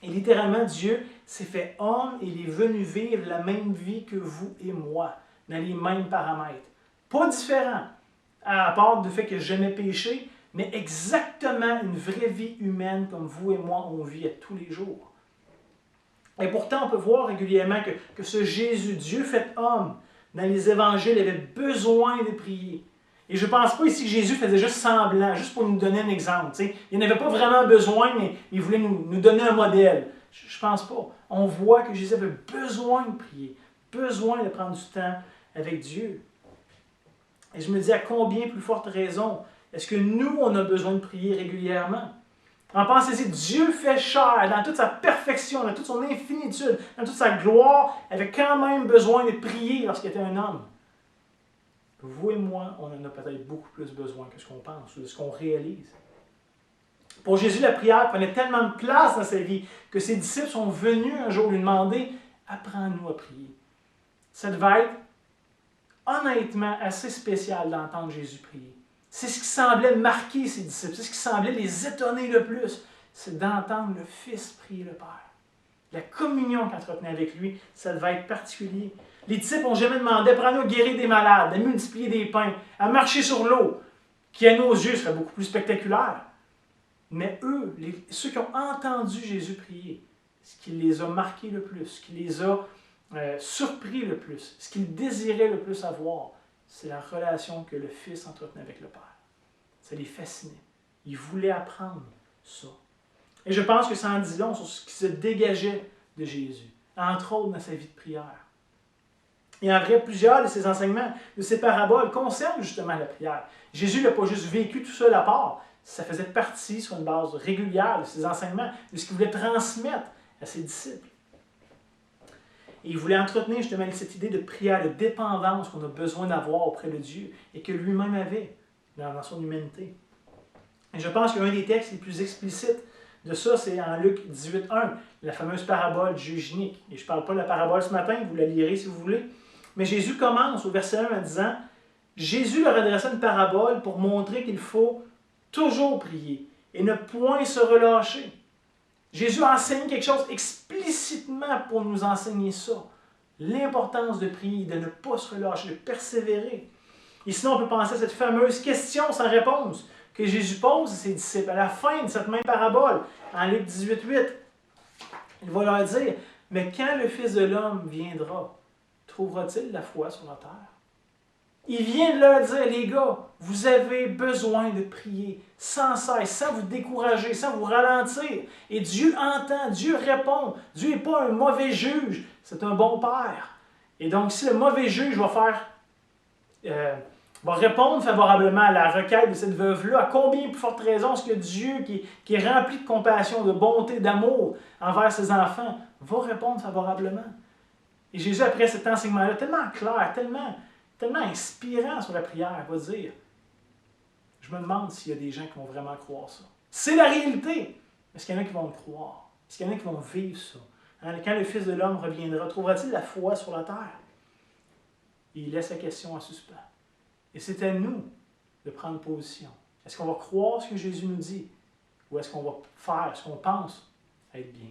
Et littéralement, Dieu s'est fait homme et il est venu vivre la même vie que vous et moi, dans les mêmes paramètres. Pas différent, à part du fait que je n'ai péché, mais exactement une vraie vie humaine comme vous et moi, on vit à tous les jours. Et pourtant, on peut voir régulièrement que ce Jésus, Dieu fait homme, dans les évangiles, avait besoin de prier. Et je ne pense pas ici que Jésus faisait juste semblant, juste pour nous donner un exemple. T'sais. Il n'avait pas vraiment besoin, mais il voulait nous donner un modèle. Je ne pense pas. On voit que Jésus avait besoin de prier, besoin de prendre du temps avec Dieu. Et je me dis, à combien plus forte raison est-ce que nous, on a besoin de prier régulièrement? En pensez-y, Dieu fait chair dans toute sa perfection, dans toute son infinitude, dans toute sa gloire, avait quand même besoin de prier lorsqu'il était un homme. Vous et moi, on en a peut-être beaucoup plus besoin que ce qu'on pense ou de ce qu'on réalise. Pour Jésus, la prière prenait tellement de place dans sa vie que ses disciples sont venus un jour lui demander « Apprends-nous à prier ». Ça devait être honnêtement assez spécial d'entendre Jésus prier. C'est ce qui semblait marquer ses disciples, c'est ce qui semblait les étonner le plus, c'est d'entendre le Fils prier le Père. La communion qu'il entretenait avec lui, ça devait être particulier. Les disciples n'ont jamais demandé « Apprends-nous à guérir des malades, à multiplier des pains, à marcher sur l'eau », qui à nos yeux serait beaucoup plus spectaculaire. Mais eux, ceux qui ont entendu Jésus prier, ce qui les a marqués le plus, ce qui les a surpris le plus, ce qu'ils désiraient le plus avoir, c'est la relation que le Fils entretenait avec le Père. Ça les fascinait. Ils voulaient apprendre ça. Et je pense que ça en dit long sur ce qui se dégageait de Jésus, entre autres dans sa vie de prière. Et en vrai, plusieurs de ses enseignements, de ses paraboles, concernent justement la prière. Jésus n'a pas juste vécu tout seul à part, ça faisait partie, sur une base régulière, de ses enseignements, de ce qu'il voulait transmettre à ses disciples. Et il voulait entretenir justement cette idée de prière, de dépendance qu'on a besoin d'avoir auprès de Dieu et que lui-même avait dans son humanité. Et je pense qu'un des textes les plus explicites de ça, c'est en Luc 18:1, la fameuse parabole du juge inique. Et je ne parle pas de la parabole ce matin, vous la lirez si vous voulez. Mais Jésus commence au verset 1 en disant « Jésus leur adressa une parabole pour montrer qu'il faut toujours prier et ne point se relâcher. » Jésus enseigne quelque chose explicitement pour nous enseigner ça. L'importance de prier, de ne pas se relâcher, de persévérer. Et sinon, on peut penser à cette fameuse question sans réponse que Jésus pose à ses disciples à la fin de cette même parabole, en Luc 18:8. Il va leur dire « Mais quand le Fils de l'homme viendra, trouvera-t-il la foi sur la terre? » Il vient de leur dire, les gars, vous avez besoin de prier sans cesse, sans vous décourager, sans vous ralentir. Et Dieu entend, Dieu répond. Dieu n'est pas un mauvais juge, c'est un bon père. Et donc, si le mauvais juge va répondre favorablement à la requête de cette veuve-là, à combien plus forte raison est-ce que Dieu, qui est rempli de compassion, de bonté, d'amour envers ses enfants, va répondre favorablement? Et Jésus, après cet enseignement-là, tellement clair, tellement inspirant sur la prière, va dire, je me demande s'il y a des gens qui vont vraiment croire ça. C'est la réalité. Est-ce qu'il y en a qui vont le croire? Est-ce qu'il y en a qui vont vivre ça? Hein, quand le Fils de l'homme reviendra, trouvera-t-il la foi sur la terre? Et il laisse la question en suspens. Et c'est à nous de prendre position. Est-ce qu'on va croire ce que Jésus nous dit? Ou est-ce qu'on va faire ce qu'on pense être bien?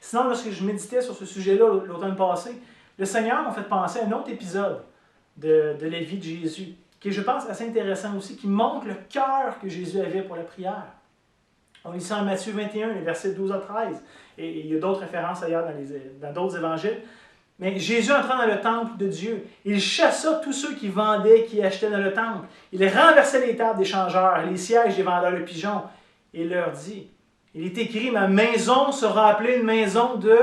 Sinon, lorsque je méditais sur ce sujet-là l'automne passé, le Seigneur m'a fait penser à un autre épisode de la vie de Jésus, qui est, je pense, assez intéressant aussi, qui montre le cœur que Jésus avait pour la prière. On lit ça en Matthieu 21, les versets 12 à 13, et il y a d'autres références ailleurs dans d'autres évangiles. Mais Jésus entrant dans le temple de Dieu, il chassa tous ceux qui vendaient, qui achetaient dans le temple. Il renversait les tables des changeurs, les sièges des vendeurs de pigeons, et leur dit, il est écrit, ma maison sera appelée une maison de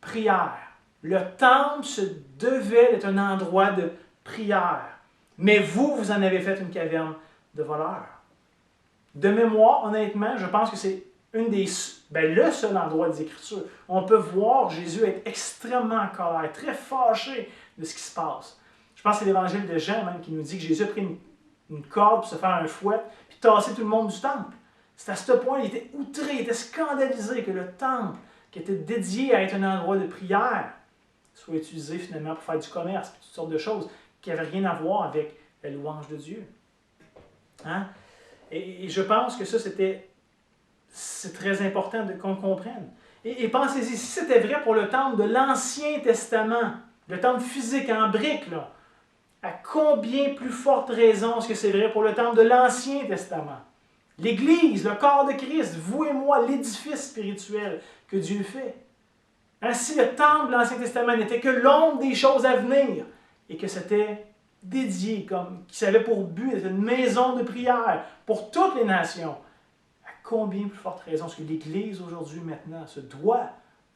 prière. Le temple se devait d'être un endroit de prière. Mais vous en avez fait une caverne de voleurs. De mémoire, honnêtement, je pense que c'est le seul endroit des Écritures. On peut voir Jésus être extrêmement en colère, très fâché de ce qui se passe. Je pense que c'est l'évangile de Jean même qui nous dit que Jésus a pris une corde pour se faire un fouet, puis tasser tout le monde du temple. C'est à ce point, il était outré, il était scandalisé que le temple, qui était dédié à être un endroit de prière, soit utilisé finalement pour faire du commerce, puis toutes sortes de choses qui n'avaient rien à voir avec la louange de Dieu. Hein? Et je pense que ça, c'est très important qu'on comprenne. Et pensez-y, si c'était vrai pour le temple de l'Ancien Testament, le temple physique en briques, là, à combien plus forte raison est-ce que c'est vrai pour le temple de l'Ancien Testament? L'Église, le corps de Christ, vous et moi, l'édifice spirituel que Dieu fait. Ainsi, le temple de l'Ancien Testament n'était que l'ombre des choses à venir et que c'était dédié, qui avait pour but d'être une maison de prière pour toutes les nations. À combien plus forte raison est-ce que l'Église aujourd'hui, maintenant, se doit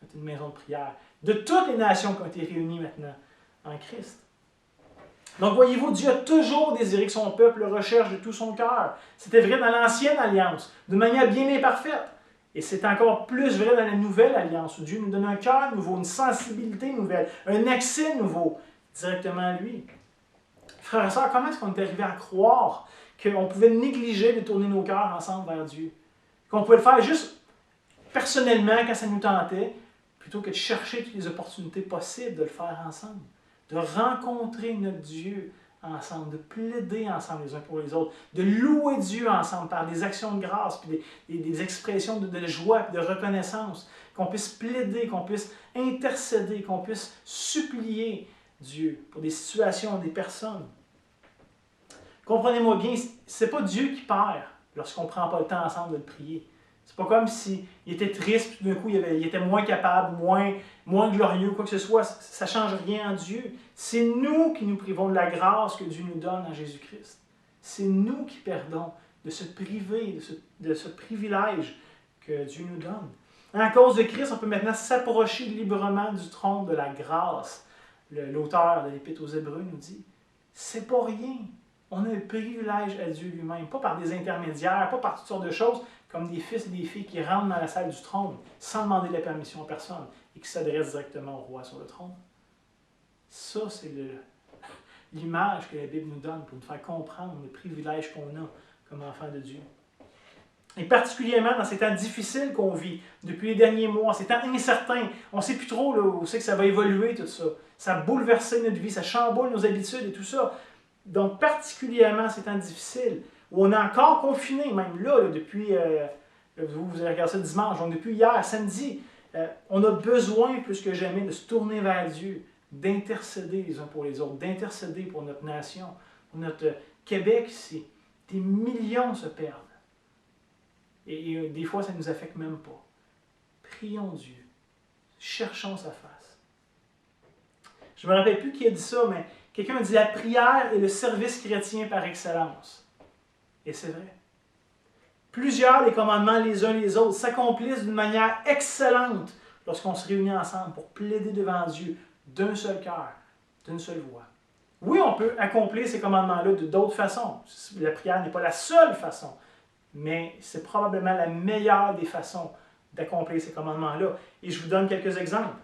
être une maison de prière de toutes les nations qui ont été réunies maintenant en Christ? Donc, voyez-vous, Dieu a toujours désiré que son peuple le recherche de tout son cœur. C'était vrai dans l'Ancienne Alliance, de manière bien imparfaite. Et c'est encore plus vrai dans la Nouvelle Alliance, où Dieu nous donne un cœur nouveau, une sensibilité nouvelle, un accès nouveau directement à lui. Frères et sœurs, comment est-ce qu'on est arrivé à croire qu'on pouvait négliger de tourner nos cœurs ensemble vers Dieu? Qu'on pouvait le faire juste personnellement quand ça nous tentait, plutôt que de chercher toutes les opportunités possibles de le faire ensemble? De rencontrer notre Dieu ensemble, de plaider ensemble les uns pour les autres, de louer Dieu ensemble par des actions de grâce, puis des expressions de joie, puis de reconnaissance, qu'on puisse plaider, qu'on puisse intercéder, qu'on puisse supplier Dieu pour des situations, des personnes. Comprenez-moi bien, c'est pas Dieu qui perd lorsqu'on ne prend pas le temps ensemble de le prier. C'est pas comme s'il était triste, puis d'un coup il était moins capable, moins glorieux, quoi que ce soit. Ça ne change rien en Dieu. C'est nous qui nous privons de la grâce que Dieu nous donne en Jésus-Christ. C'est nous qui perdons de se priver de ce privilège que Dieu nous donne. À cause de Christ, on peut maintenant s'approcher librement du trône de la grâce. L'auteur de l'Épître aux Hébreux nous dit, c'est pas rien. On a un privilège à Dieu lui-même, pas par des intermédiaires, pas par toutes sortes de choses, comme des fils et des filles qui rentrent dans la salle du trône sans demander la permission à personne et qui s'adressent directement au roi sur le trône. Ça, c'est l'image que la Bible nous donne pour nous faire comprendre le privilège qu'on a comme enfants de Dieu. Et particulièrement dans ces temps difficiles qu'on vit depuis les derniers mois, ces temps incertains, on ne sait plus trop là, où c'est que ça va évoluer tout ça. Ça a bouleversé notre vie, ça chamboule nos habitudes et tout ça. Donc particulièrement ces temps difficiles, où on est encore confiné, même là depuis, vous avez regardé ça dimanche, donc depuis hier, samedi, on a besoin plus que jamais de se tourner vers Dieu, d'intercéder les uns pour les autres, d'intercéder pour notre nation, pour notre Québec ici. Des millions se perdent. Et des fois, ça ne nous affecte même pas. Prions Dieu. Cherchons sa face. Je ne me rappelle plus qui a dit ça, mais Quelqu'un dit la prière est le service chrétien par excellence. Et c'est vrai. Plusieurs des commandements les uns les autres s'accomplissent d'une manière excellente lorsqu'on se réunit ensemble pour plaider devant Dieu d'un seul cœur, d'une seule voix. Oui, on peut accomplir ces commandements-là de d'autres façons. La prière n'est pas la seule façon, mais c'est probablement la meilleure des façons d'accomplir ces commandements-là. Et je vous donne quelques exemples.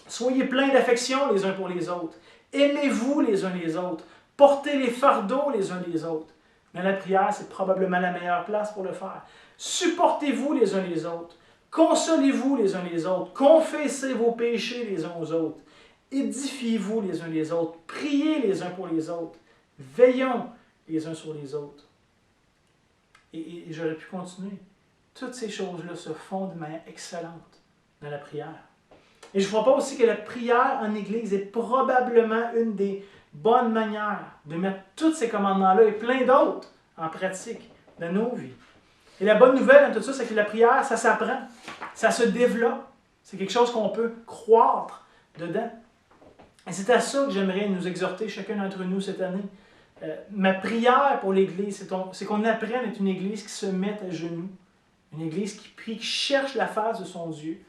Soyez pleins d'affection les uns pour les autres. Aimez-vous les uns les autres. Portez les fardeaux les uns les autres. Dans la prière, c'est probablement la meilleure place pour le faire. Supportez-vous les uns les autres. Consolez-vous les uns les autres. Confessez vos péchés les uns aux autres. Édifiez-vous les uns les autres. Priez les uns pour les autres. Veillons les uns sur les autres. Et j'aurais pu continuer. Toutes ces choses-là se font de manière excellente dans la prière. Et je ne crois pas aussi que la prière en Église est probablement une des bonnes manières de mettre tous ces commandements-là et plein d'autres en pratique dans nos vies. Et la bonne nouvelle dans tout ça, c'est que la prière, ça s'apprend, ça se développe. C'est quelque chose qu'on peut croître dedans. Et c'est à ça que j'aimerais nous exhorter chacun d'entre nous cette année. Ma prière pour l'Église, c'est qu'on apprenne à être une Église qui se mette à genoux, une Église qui prie, qui cherche la face de son Dieu.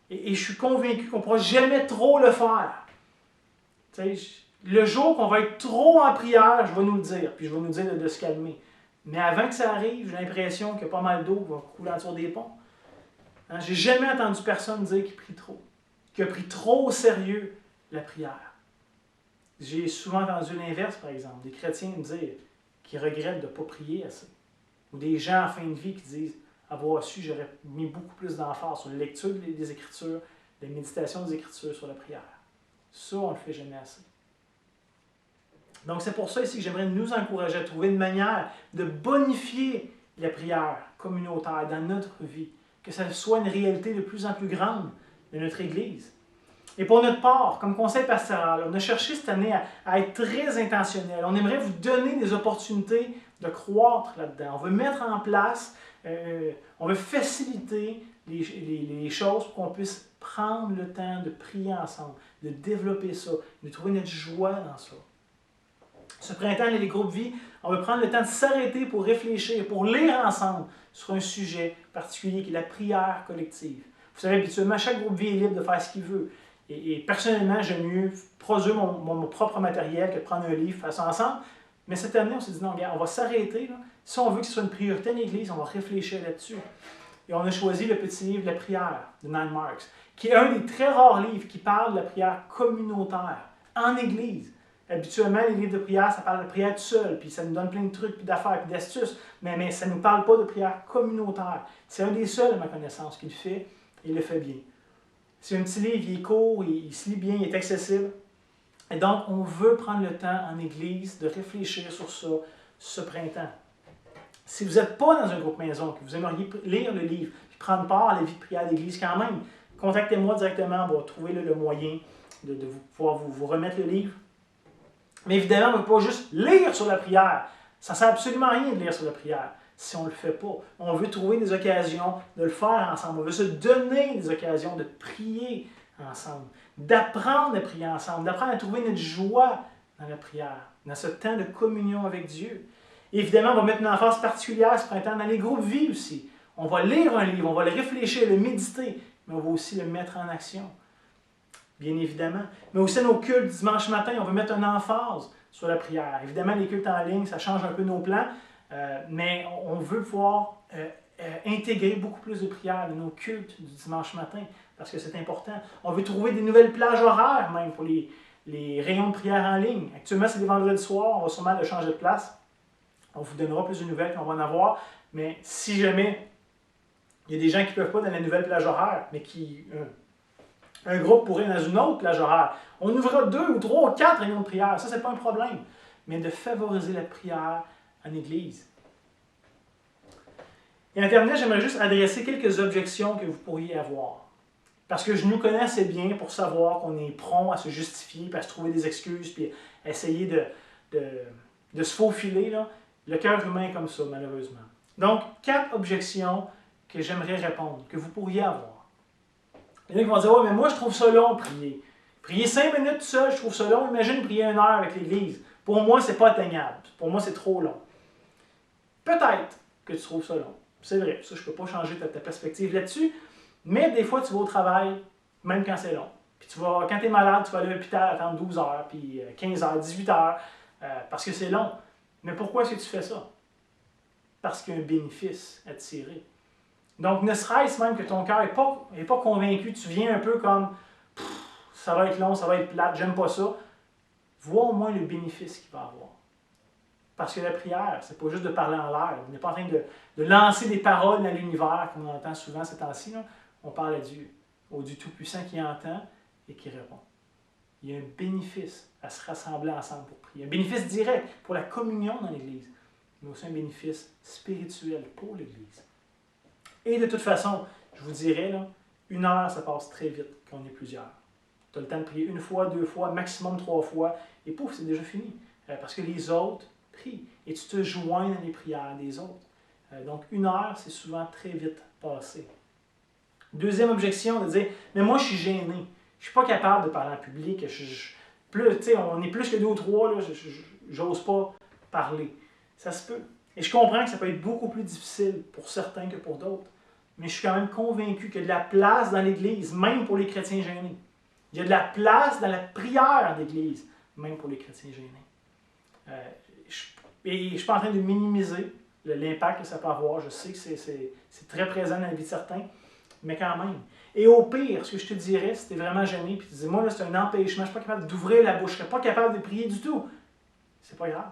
Et je suis convaincu qu'on ne pourra jamais trop le faire. Tu sais, le jour qu'on va être trop en prière, je vais nous le dire, puis je vais nous dire de se calmer. Mais avant que ça arrive, j'ai l'impression qu'il y a pas mal d'eau qui va couler en dessous des ponts. Hein, j'ai jamais entendu personne dire qu'il prie trop, qu'il a pris trop au sérieux la prière. J'ai souvent entendu l'inverse, par exemple, des chrétiens me dire qu'ils regrettent de ne pas prier assez. Ou des gens en fin de vie qui disent avoir su, j'aurais mis beaucoup plus d'emphase sur la lecture des Écritures, la méditation des Écritures sur la prière. Ça, on ne le fait jamais assez. Donc, c'est pour ça ici que j'aimerais nous encourager à trouver une manière de bonifier la prière communautaire dans notre vie, que ça soit une réalité de plus en plus grande de notre Église. Et pour notre part, comme conseil pastoral, on a cherché cette année à être très intentionnel. On aimerait vous donner des opportunités de croître là-dedans. On veut mettre en place, on veut faciliter les choses pour qu'on puisse prendre le temps de prier ensemble, de développer ça, de trouver notre joie dans ça. Ce printemps, les groupes vie, on va prendre le temps de s'arrêter pour réfléchir, pour lire ensemble sur un sujet particulier qui est la prière collective. Vous savez, habituellement, chaque groupe vie est libre de faire ce qu'il veut. Et personnellement, j'aime mieux produire mon propre matériel que de prendre un livre, faire ça ensemble. Mais cette année, on s'est dit, non, regarde, on va s'arrêter. Là. Si on veut que ce soit une priorité en Église, on va réfléchir là-dessus. Et on a choisi le petit livre « La prière » de Nine Marks, qui est un des très rares livres qui parle de la prière communautaire en Église. Habituellement, les livres de prière, ça parle de prière tout seul, puis ça nous donne plein de trucs, puis d'affaires, puis d'astuces, mais ça ne nous parle pas de prière communautaire. C'est un des seuls, à ma connaissance, qui le fait, et il le fait bien. C'est un petit livre, il est court, il se lit bien, il est accessible. Et donc, on veut prendre le temps en Église de réfléchir sur ça ce printemps. Si vous n'êtes pas dans un groupe maison, que vous aimeriez lire le livre, puis prendre part à la vie de prière d'Église quand même, contactez-moi directement, on va trouver le moyen de pouvoir vous remettre le livre. Mais évidemment, on ne peut pas juste lire sur la prière. Ça ne sert absolument à rien de lire sur la prière si on ne le fait pas. On veut trouver des occasions de le faire ensemble. On veut se donner des occasions de prier ensemble, d'apprendre à prier ensemble, d'apprendre à trouver notre joie dans la prière, dans ce temps de communion avec Dieu. Et évidemment, on va mettre une emphase particulière ce printemps dans les groupes vie aussi. On va lire un livre, on va le réfléchir, le méditer, mais on va aussi le mettre en action. Bien évidemment. Mais aussi nos cultes dimanche matin, on veut mettre une emphase sur la prière. Évidemment, les cultes en ligne, ça change un peu nos plans, mais on veut pouvoir intégrer beaucoup plus de prières dans nos cultes du dimanche matin, parce que c'est important. On veut trouver des nouvelles plages horaires même pour les rayons de prière en ligne. Actuellement, c'est les vendredis soirs, on va sûrement le changer de place. On vous donnera plus de nouvelles qu'on va en avoir, mais si jamais il y a des gens qui ne peuvent pas dans la nouvelle plage horaire, mais qui... un groupe pourrait dans une autre plage horaire. On ouvrira 2 ou 3 ou 4 réunions de prière. Ça, ce n'est pas un problème. Mais de favoriser la prière en Église. Et en terminant, j'aimerais juste adresser quelques objections que vous pourriez avoir. Parce que je nous connais assez bien pour savoir qu'on est prompt à se justifier, puis à se trouver des excuses, puis à essayer de se faufiler. Là. Le cœur humain est comme ça, malheureusement. Donc, 4 objections que j'aimerais répondre, que vous pourriez avoir. Il y en a qui vont dire « Ouais, mais moi, je trouve ça long, prier. Prier 5 minutes tout seul, je trouve ça long. Imagine prier 1 heure avec l'Église. Pour moi, c'est pas atteignable. Pour moi, c'est trop long. Peut-être que tu trouves ça long. C'est vrai, ça, je ne peux pas changer ta perspective là-dessus. Mais des fois, tu vas au travail, même quand c'est long. Puis quand tu es malade, tu vas aller à l'hôpital attendre 12 heures, puis 15 heures, 18 heures, parce que c'est long. Mais pourquoi est-ce que tu fais ça? Parce qu'il y a un bénéfice à tirer. Donc, ne serait-ce même que ton cœur n'est pas convaincu, tu viens un peu comme « ça va être long, ça va être plate, j'aime pas ça », vois au moins le bénéfice qu'il va avoir. Parce que la prière, c'est pas juste de parler en l'air. On n'est pas en train de lancer des paroles dans l'univers, comme on entend souvent ces temps-ci. On parle à Dieu, au Dieu Tout-Puissant qui entend et qui répond. Il y a un bénéfice à se rassembler ensemble pour prier. Un bénéfice direct pour la communion dans l'Église, mais aussi un bénéfice spirituel pour l'Église. Et de toute façon, je vous dirais, là, 1 heure, ça passe très vite quand on est plusieurs. Tu as le temps de prier 1 fois, 2 fois, maximum 3 fois, et pouf, c'est déjà fini. Parce que les autres prient, et tu te joins dans les prières des autres. Donc 1 heure, c'est souvent très vite passé. Deuxième objection, de dire, mais moi je suis gêné, je ne suis pas capable de parler en public, on est plus que 2 ou 3, j'ose pas parler. Ça se peut. Et je comprends que ça peut être beaucoup plus difficile pour certains que pour d'autres, mais je suis quand même convaincu qu'il y a de la place dans l'Église, même pour les chrétiens gênés. Il y a de la place dans la prière d'Église, même pour les chrétiens gênés. Et je ne suis pas en train de minimiser l'impact que ça peut avoir. Je sais que c'est très présent dans la vie de certains, mais quand même. Et au pire, ce que je te dirais, si tu es vraiment gêné, puis tu te dis, moi, là, c'est un empêchement, je ne suis pas capable d'ouvrir la bouche, je ne serais pas capable de prier du tout. C'est pas grave.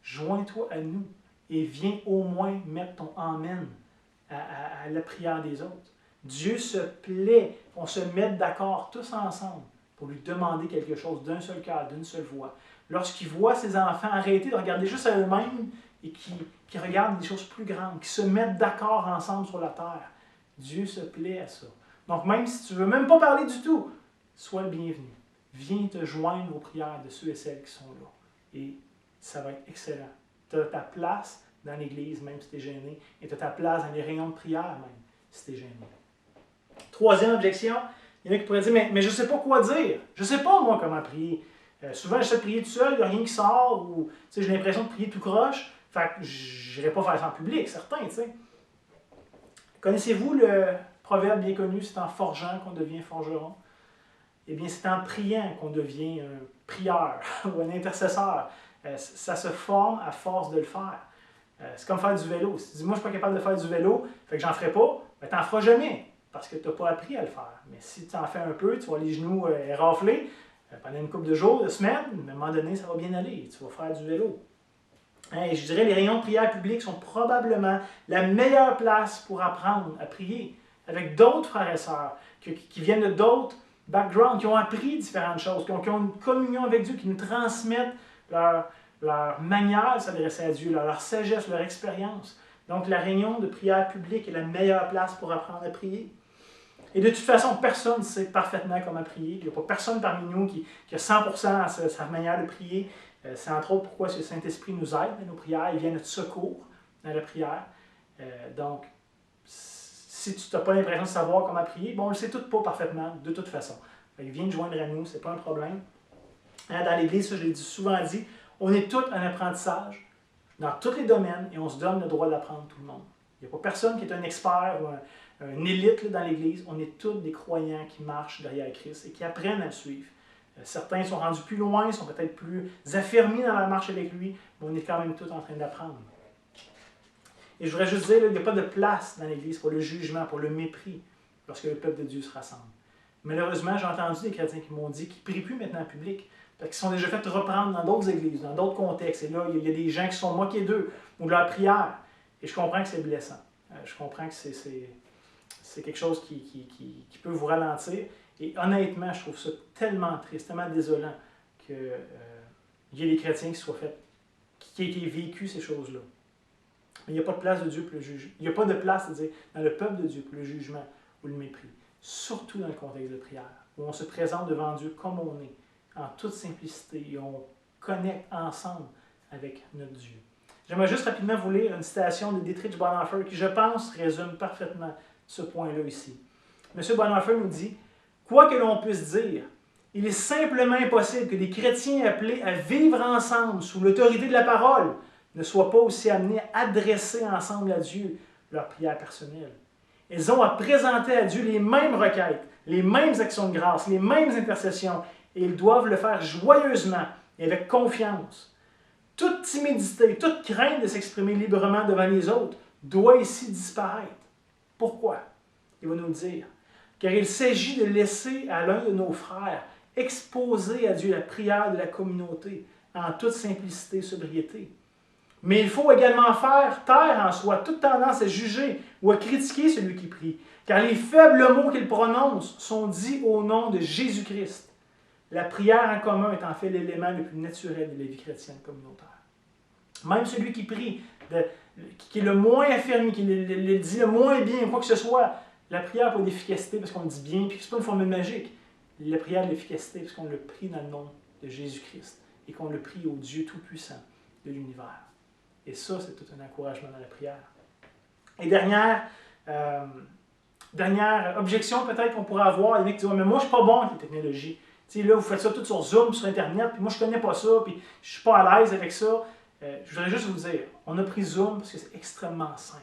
Joins-toi à nous et viens au moins mettre ton amen à la prière des autres. Dieu se plaît qu'on se mette d'accord tous ensemble pour lui demander quelque chose d'un seul cœur, d'une seule voix. Lorsqu'il voit ses enfants arrêter de regarder juste à eux-mêmes et qui regardent des choses plus grandes, qui se mettent d'accord ensemble sur la terre, Dieu se plaît à ça. Donc même si tu ne veux même pas parler du tout, sois le bienvenu. Viens te joindre aux prières de ceux et celles qui sont là. Et ça va être excellent. Tu as ta place dans l'Église, même si tu es gêné, et tu as ta place dans les réunions de prière, même si tu es gêné. Troisième objection, il y en a qui pourraient dire, mais je ne sais pas quoi dire. Je ne sais pas, moi, comment prier. Souvent, j'essaie de prier tout seul, il n'y a rien qui sort, ou j'ai l'impression de prier tout croche. Fait que je n'irai pas faire ça en public, certains, tu sais. Connaissez-vous le proverbe bien connu, c'est en forgeant qu'on devient forgeron? Eh bien, c'est en priant qu'on devient un prieur ou un intercesseur. Ça se forme à force de le faire. C'est comme faire du vélo. Si tu dis, moi, je ne suis pas capable de faire du vélo, fait que j'en ferai pas, ben, tu n'en feras jamais, parce que tu n'as pas appris à le faire. Mais si tu en fais un peu, tu vas les genoux raflés, pendant une couple de jours, de semaines, à un moment donné, ça va bien aller. Tu vas faire du vélo. Et je dirais, les réunions de prière publique sont probablement la meilleure place pour apprendre à prier avec d'autres frères et sœurs qui viennent de d'autres backgrounds, qui ont appris différentes choses, qui ont une communion avec Dieu, qui nous transmettent leur manière de s'adresser à Dieu, leur sagesse, leur expérience. Donc, la réunion de prière publique est la meilleure place pour apprendre à prier. Et de toute façon, personne ne sait parfaitement comment prier. Il n'y a pas personne parmi nous qui a 100% sa manière de prier. C'est entre autres pourquoi le Saint-Esprit nous aide dans nos prières. Il vient à notre secours dans la prière. Donc, si tu n'as pas l'impression de savoir comment prier, bon, on ne le sait tout pas parfaitement, de toute façon. Il vient de joindre à nous, ce n'est pas un problème. Dans l'Église, ça, je l'ai souvent dit, on est tous en apprentissage dans tous les domaines et on se donne le droit d'apprendre tout le monde. Il n'y a pas personne qui est un expert ou un élite dans l'Église. On est tous des croyants qui marchent derrière Christ et qui apprennent à le suivre. Certains sont rendus plus loin, sont peut-être plus affermis dans la marche avec lui, mais on est quand même tous en train d'apprendre. Et je voudrais juste dire, il n'y a pas de place dans l'Église pour le jugement, pour le mépris, lorsque le peuple de Dieu se rassemble. Malheureusement, j'ai entendu des chrétiens qui m'ont dit qu'ils ne prient plus maintenant en public, parce qu'ils sont déjà fait reprendre dans d'autres églises, dans d'autres contextes. Et là, il y a des gens qui sont moqués d'eux ou de leur prière. Et je comprends que c'est blessant. Je comprends que c'est quelque chose qui peut vous ralentir. Et honnêtement, je trouve ça tellement triste, tellement désolant qu'il y ait des chrétiens qui aient été vécu ces choses-là. Mais il n'y a pas de place de Dieu pour le jugement. Il n'y a pas de place, c'est-à-dire, dans le peuple de Dieu pour le jugement ou le mépris. Surtout dans le contexte de prière, où on se présente devant Dieu comme on est, en toute simplicité, et on connecte ensemble avec notre Dieu. J'aimerais juste rapidement vous lire une citation de Dietrich Bonhoeffer qui, je pense, résume parfaitement ce point-là ici. M. Bonhoeffer nous dit « Quoi que l'on puisse dire, Il est simplement impossible que des chrétiens appelés à vivre ensemble sous l'autorité de la parole ne soient pas aussi amenés à adresser ensemble à Dieu leurs prières personnelles. Ils ont à présenter à Dieu les mêmes requêtes, les mêmes actions de grâce, les mêmes intercessions, et ils doivent le faire joyeusement et avec confiance. Toute timidité, toute crainte de s'exprimer librement devant les autres doit ici disparaître. Pourquoi? Il va nous le dire. Car il s'agit de laisser à l'un de nos frères exposer à Dieu la prière de la communauté en toute simplicité et sobriété. Mais il faut également faire taire en soi toute tendance à juger ou à critiquer celui qui prie, car les faibles mots qu'il prononce sont dits au nom de Jésus-Christ. La prière en commun est en fait l'élément le plus naturel de la vie chrétienne communautaire. Même celui qui prie, qui est le moins affermi, qui le dit le moins bien, quoi que ce soit, la prière n'a pas d'efficacité parce qu'on le dit bien, puis ce n'est pas une formule magique. La prière a de l'efficacité parce qu'on le prie dans le nom de Jésus-Christ et qu'on le prie au Dieu Tout-Puissant de l'univers. Et ça, c'est tout un encouragement dans la prière. Et dernière objection peut-être qu'on pourrait avoir, il y en a qui disent « mais moi, je ne suis pas bon avec les technologies. » Tu sais, là, vous faites ça tout sur Zoom, sur Internet, puis moi, je ne connais pas ça, puis je ne suis pas à l'aise avec ça. Je voudrais juste vous dire, on a pris Zoom parce que c'est extrêmement simple,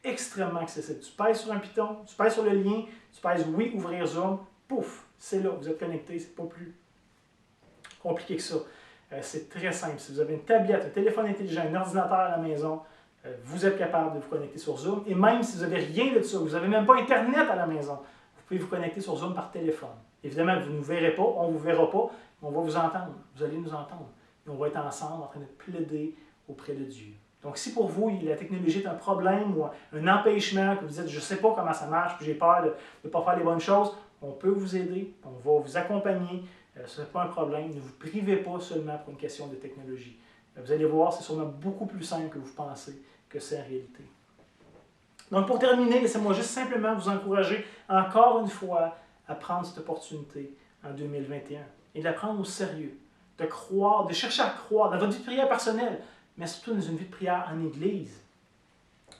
extrêmement accessible. Tu pèses sur un piton, tu pèses sur le lien, tu pèses « Oui, ouvrir Zoom », pouf, c'est là, vous êtes connecté, c'est pas plus compliqué que ça. C'est très simple. Si vous avez une tablette, un téléphone intelligent, un ordinateur à la maison, vous êtes capable de vous connecter sur Zoom. Et même si vous n'avez rien de ça, vous n'avez même pas Internet à la maison, vous pouvez vous connecter sur Zoom par téléphone. Évidemment, vous ne nous verrez pas, on ne vous verra pas, mais on va vous entendre. Vous allez nous entendre. Et on va être ensemble en train de plaider auprès de Dieu. Donc, si pour vous, la technologie est un problème ou un empêchement, que vous dites « je ne sais pas comment ça marche, puis j'ai peur de ne pas faire les bonnes choses », on peut vous aider, on va vous accompagner. Ce n'est pas un problème. Ne vous privez pas seulement pour une question de technologie. Vous allez voir, c'est sûrement beaucoup plus simple que vous pensez que c'est en réalité. Donc, pour terminer, laissez-moi juste simplement vous encourager encore une fois à prendre cette opportunité en 2021 et de la prendre au sérieux, de croire, de chercher à croire dans votre vie de prière personnelle, mais surtout dans une vie de prière en Église.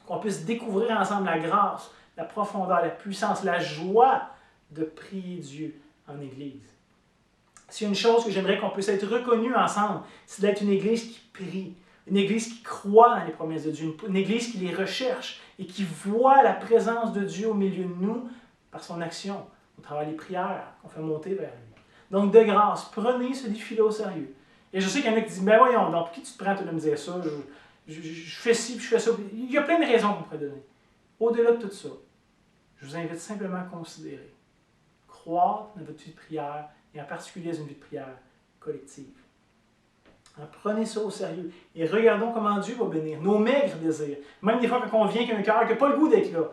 Qu'on puisse découvrir ensemble la grâce, la profondeur, la puissance, la joie de prier Dieu en Église. S'il y a une chose que j'aimerais qu'on puisse être reconnus ensemble, c'est d'être une Église qui prie, une Église qui croit dans les promesses de Dieu, une Église qui les recherche et qui voit la présence de Dieu au milieu de nous par son action, au travers des prières qu'on fait monter vers lui. Donc, de grâce, prenez ce défi-là au sérieux. Et je sais qu'il y en a qui disent, ben voyons, donc, pour qui tu te prends de me dire ça? Je fais ci, puis je fais ça. Il y a plein de raisons qu'on pourrait donner. Au-delà de tout ça, je vous invite simplement à considérer, croire dans votre vie de prière, et en particulier dans une vie de prière collective. Prenez ça au sérieux et regardons comment Dieu va bénir nos maigres désirs. Même des fois quand on vient avec un cœur qui n'a pas le goût d'être là,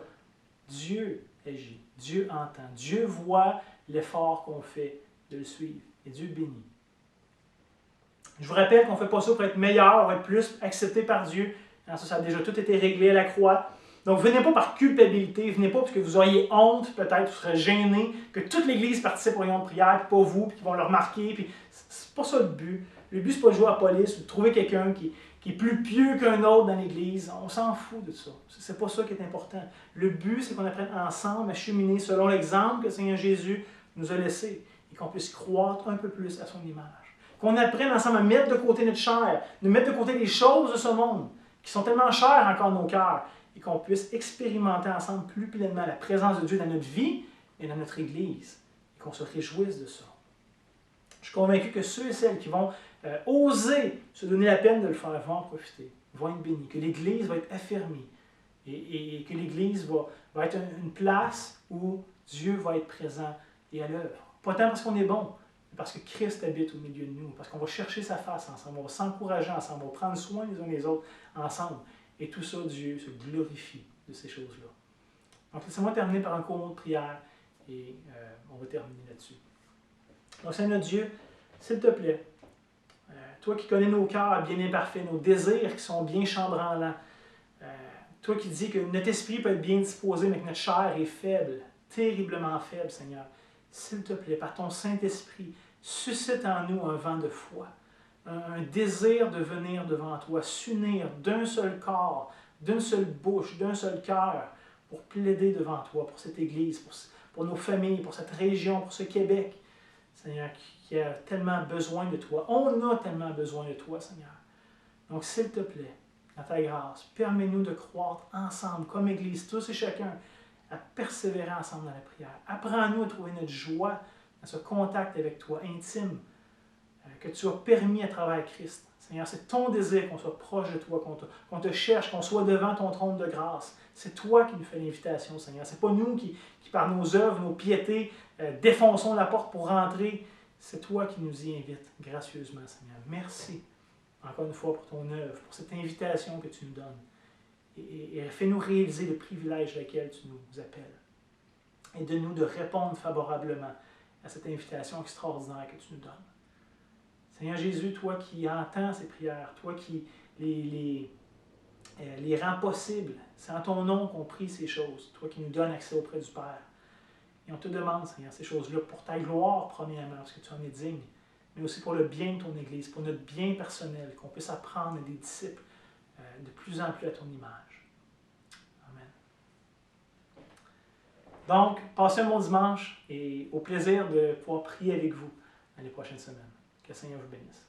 Dieu agit, Dieu entend, Dieu voit l'effort qu'on fait de le suivre et Dieu bénit. Je vous rappelle qu'on ne fait pas ça pour être meilleur, ou être plus accepté par Dieu. Ça a déjà tout été réglé à la croix. Donc, venez pas par culpabilité, venez pas parce que vous auriez honte, peut-être, vous serez gêné, que toute l'Église participe aux réunions de prière, puis pas vous, puis qu'ils vont le remarquer. Puis c'est pas ça le but. Le but, c'est pas de jouer à la police ou de trouver quelqu'un qui est plus pieux qu'un autre dans l'Église. On s'en fout de ça. C'est pas ça qui est important. Le but, c'est qu'on apprenne ensemble à cheminer selon l'exemple que le Seigneur Jésus nous a laissé et qu'on puisse croître un peu plus à son image. Qu'on apprenne ensemble à mettre de côté notre chair, de mettre de côté les choses de ce monde qui sont tellement chères encore dans nos cœurs, et qu'on puisse expérimenter ensemble plus pleinement la présence de Dieu dans notre vie et dans notre Église, et qu'on se réjouisse de ça. Je suis convaincu que ceux et celles qui vont oser se donner la peine de le faire vont en profiter, vont être bénis, que l'Église va être affermie, et que l'Église va être une place où Dieu va être présent et à l'œuvre. Pas tant parce qu'on est bon, mais parce que Christ habite au milieu de nous, parce qu'on va chercher sa face ensemble, on va s'encourager ensemble, on va prendre soin les uns des autres ensemble. Et tout ça, Dieu se glorifie de ces choses-là. Donc, laissez-moi terminer par un court mot de prière et on va terminer là-dessus. Donc, Seigneur Dieu, s'il te plaît, toi qui connais nos cœurs bien imparfaits, nos désirs qui sont bien chambranlants, toi qui dis que notre esprit peut être bien disposé, mais que notre chair est faible, terriblement faible, Seigneur, s'il te plaît, par ton Saint-Esprit, suscite en nous un vent de foi. Un désir de venir devant toi, s'unir d'un seul corps, d'une seule bouche, d'un seul cœur, pour plaider devant toi, pour cette Église, pour nos familles, pour cette région, pour ce Québec. Seigneur, qui a tellement besoin de toi. On a tellement besoin de toi, Seigneur. Donc, s'il te plaît, dans ta grâce, permets-nous de croître ensemble, comme Église, tous et chacun, à persévérer ensemble dans la prière. Apprends-nous à trouver notre joie dans ce contact avec toi, intime, que tu as permis à travers Christ. Seigneur, c'est ton désir qu'on soit proche de toi, qu'on te cherche, qu'on soit devant ton trône de grâce. C'est toi qui nous fais l'invitation, Seigneur. Ce n'est pas nous qui, par nos œuvres, nos piétés, défonçons la porte pour rentrer. C'est toi qui nous y invites gracieusement, Seigneur. Merci encore une fois pour ton œuvre, pour cette invitation que tu nous donnes. Et fais-nous réaliser le privilège auquel tu nous appelles. Et de nous de répondre favorablement à cette invitation extraordinaire que tu nous donnes. Seigneur Jésus, toi qui entends ces prières, toi qui les rends possibles, c'est en ton nom qu'on prie ces choses, toi qui nous donnes accès auprès du Père. Et on te demande, Seigneur, ces choses-là pour ta gloire, premièrement, parce que tu en es digne, mais aussi pour le bien de ton Église, pour notre bien personnel, qu'on puisse apprendre des disciples de plus en plus à ton image. Amen. Donc, passez un bon dimanche et au plaisir de pouvoir prier avec vous dans les prochaines semaines. Que le Seigneur vous bénisse.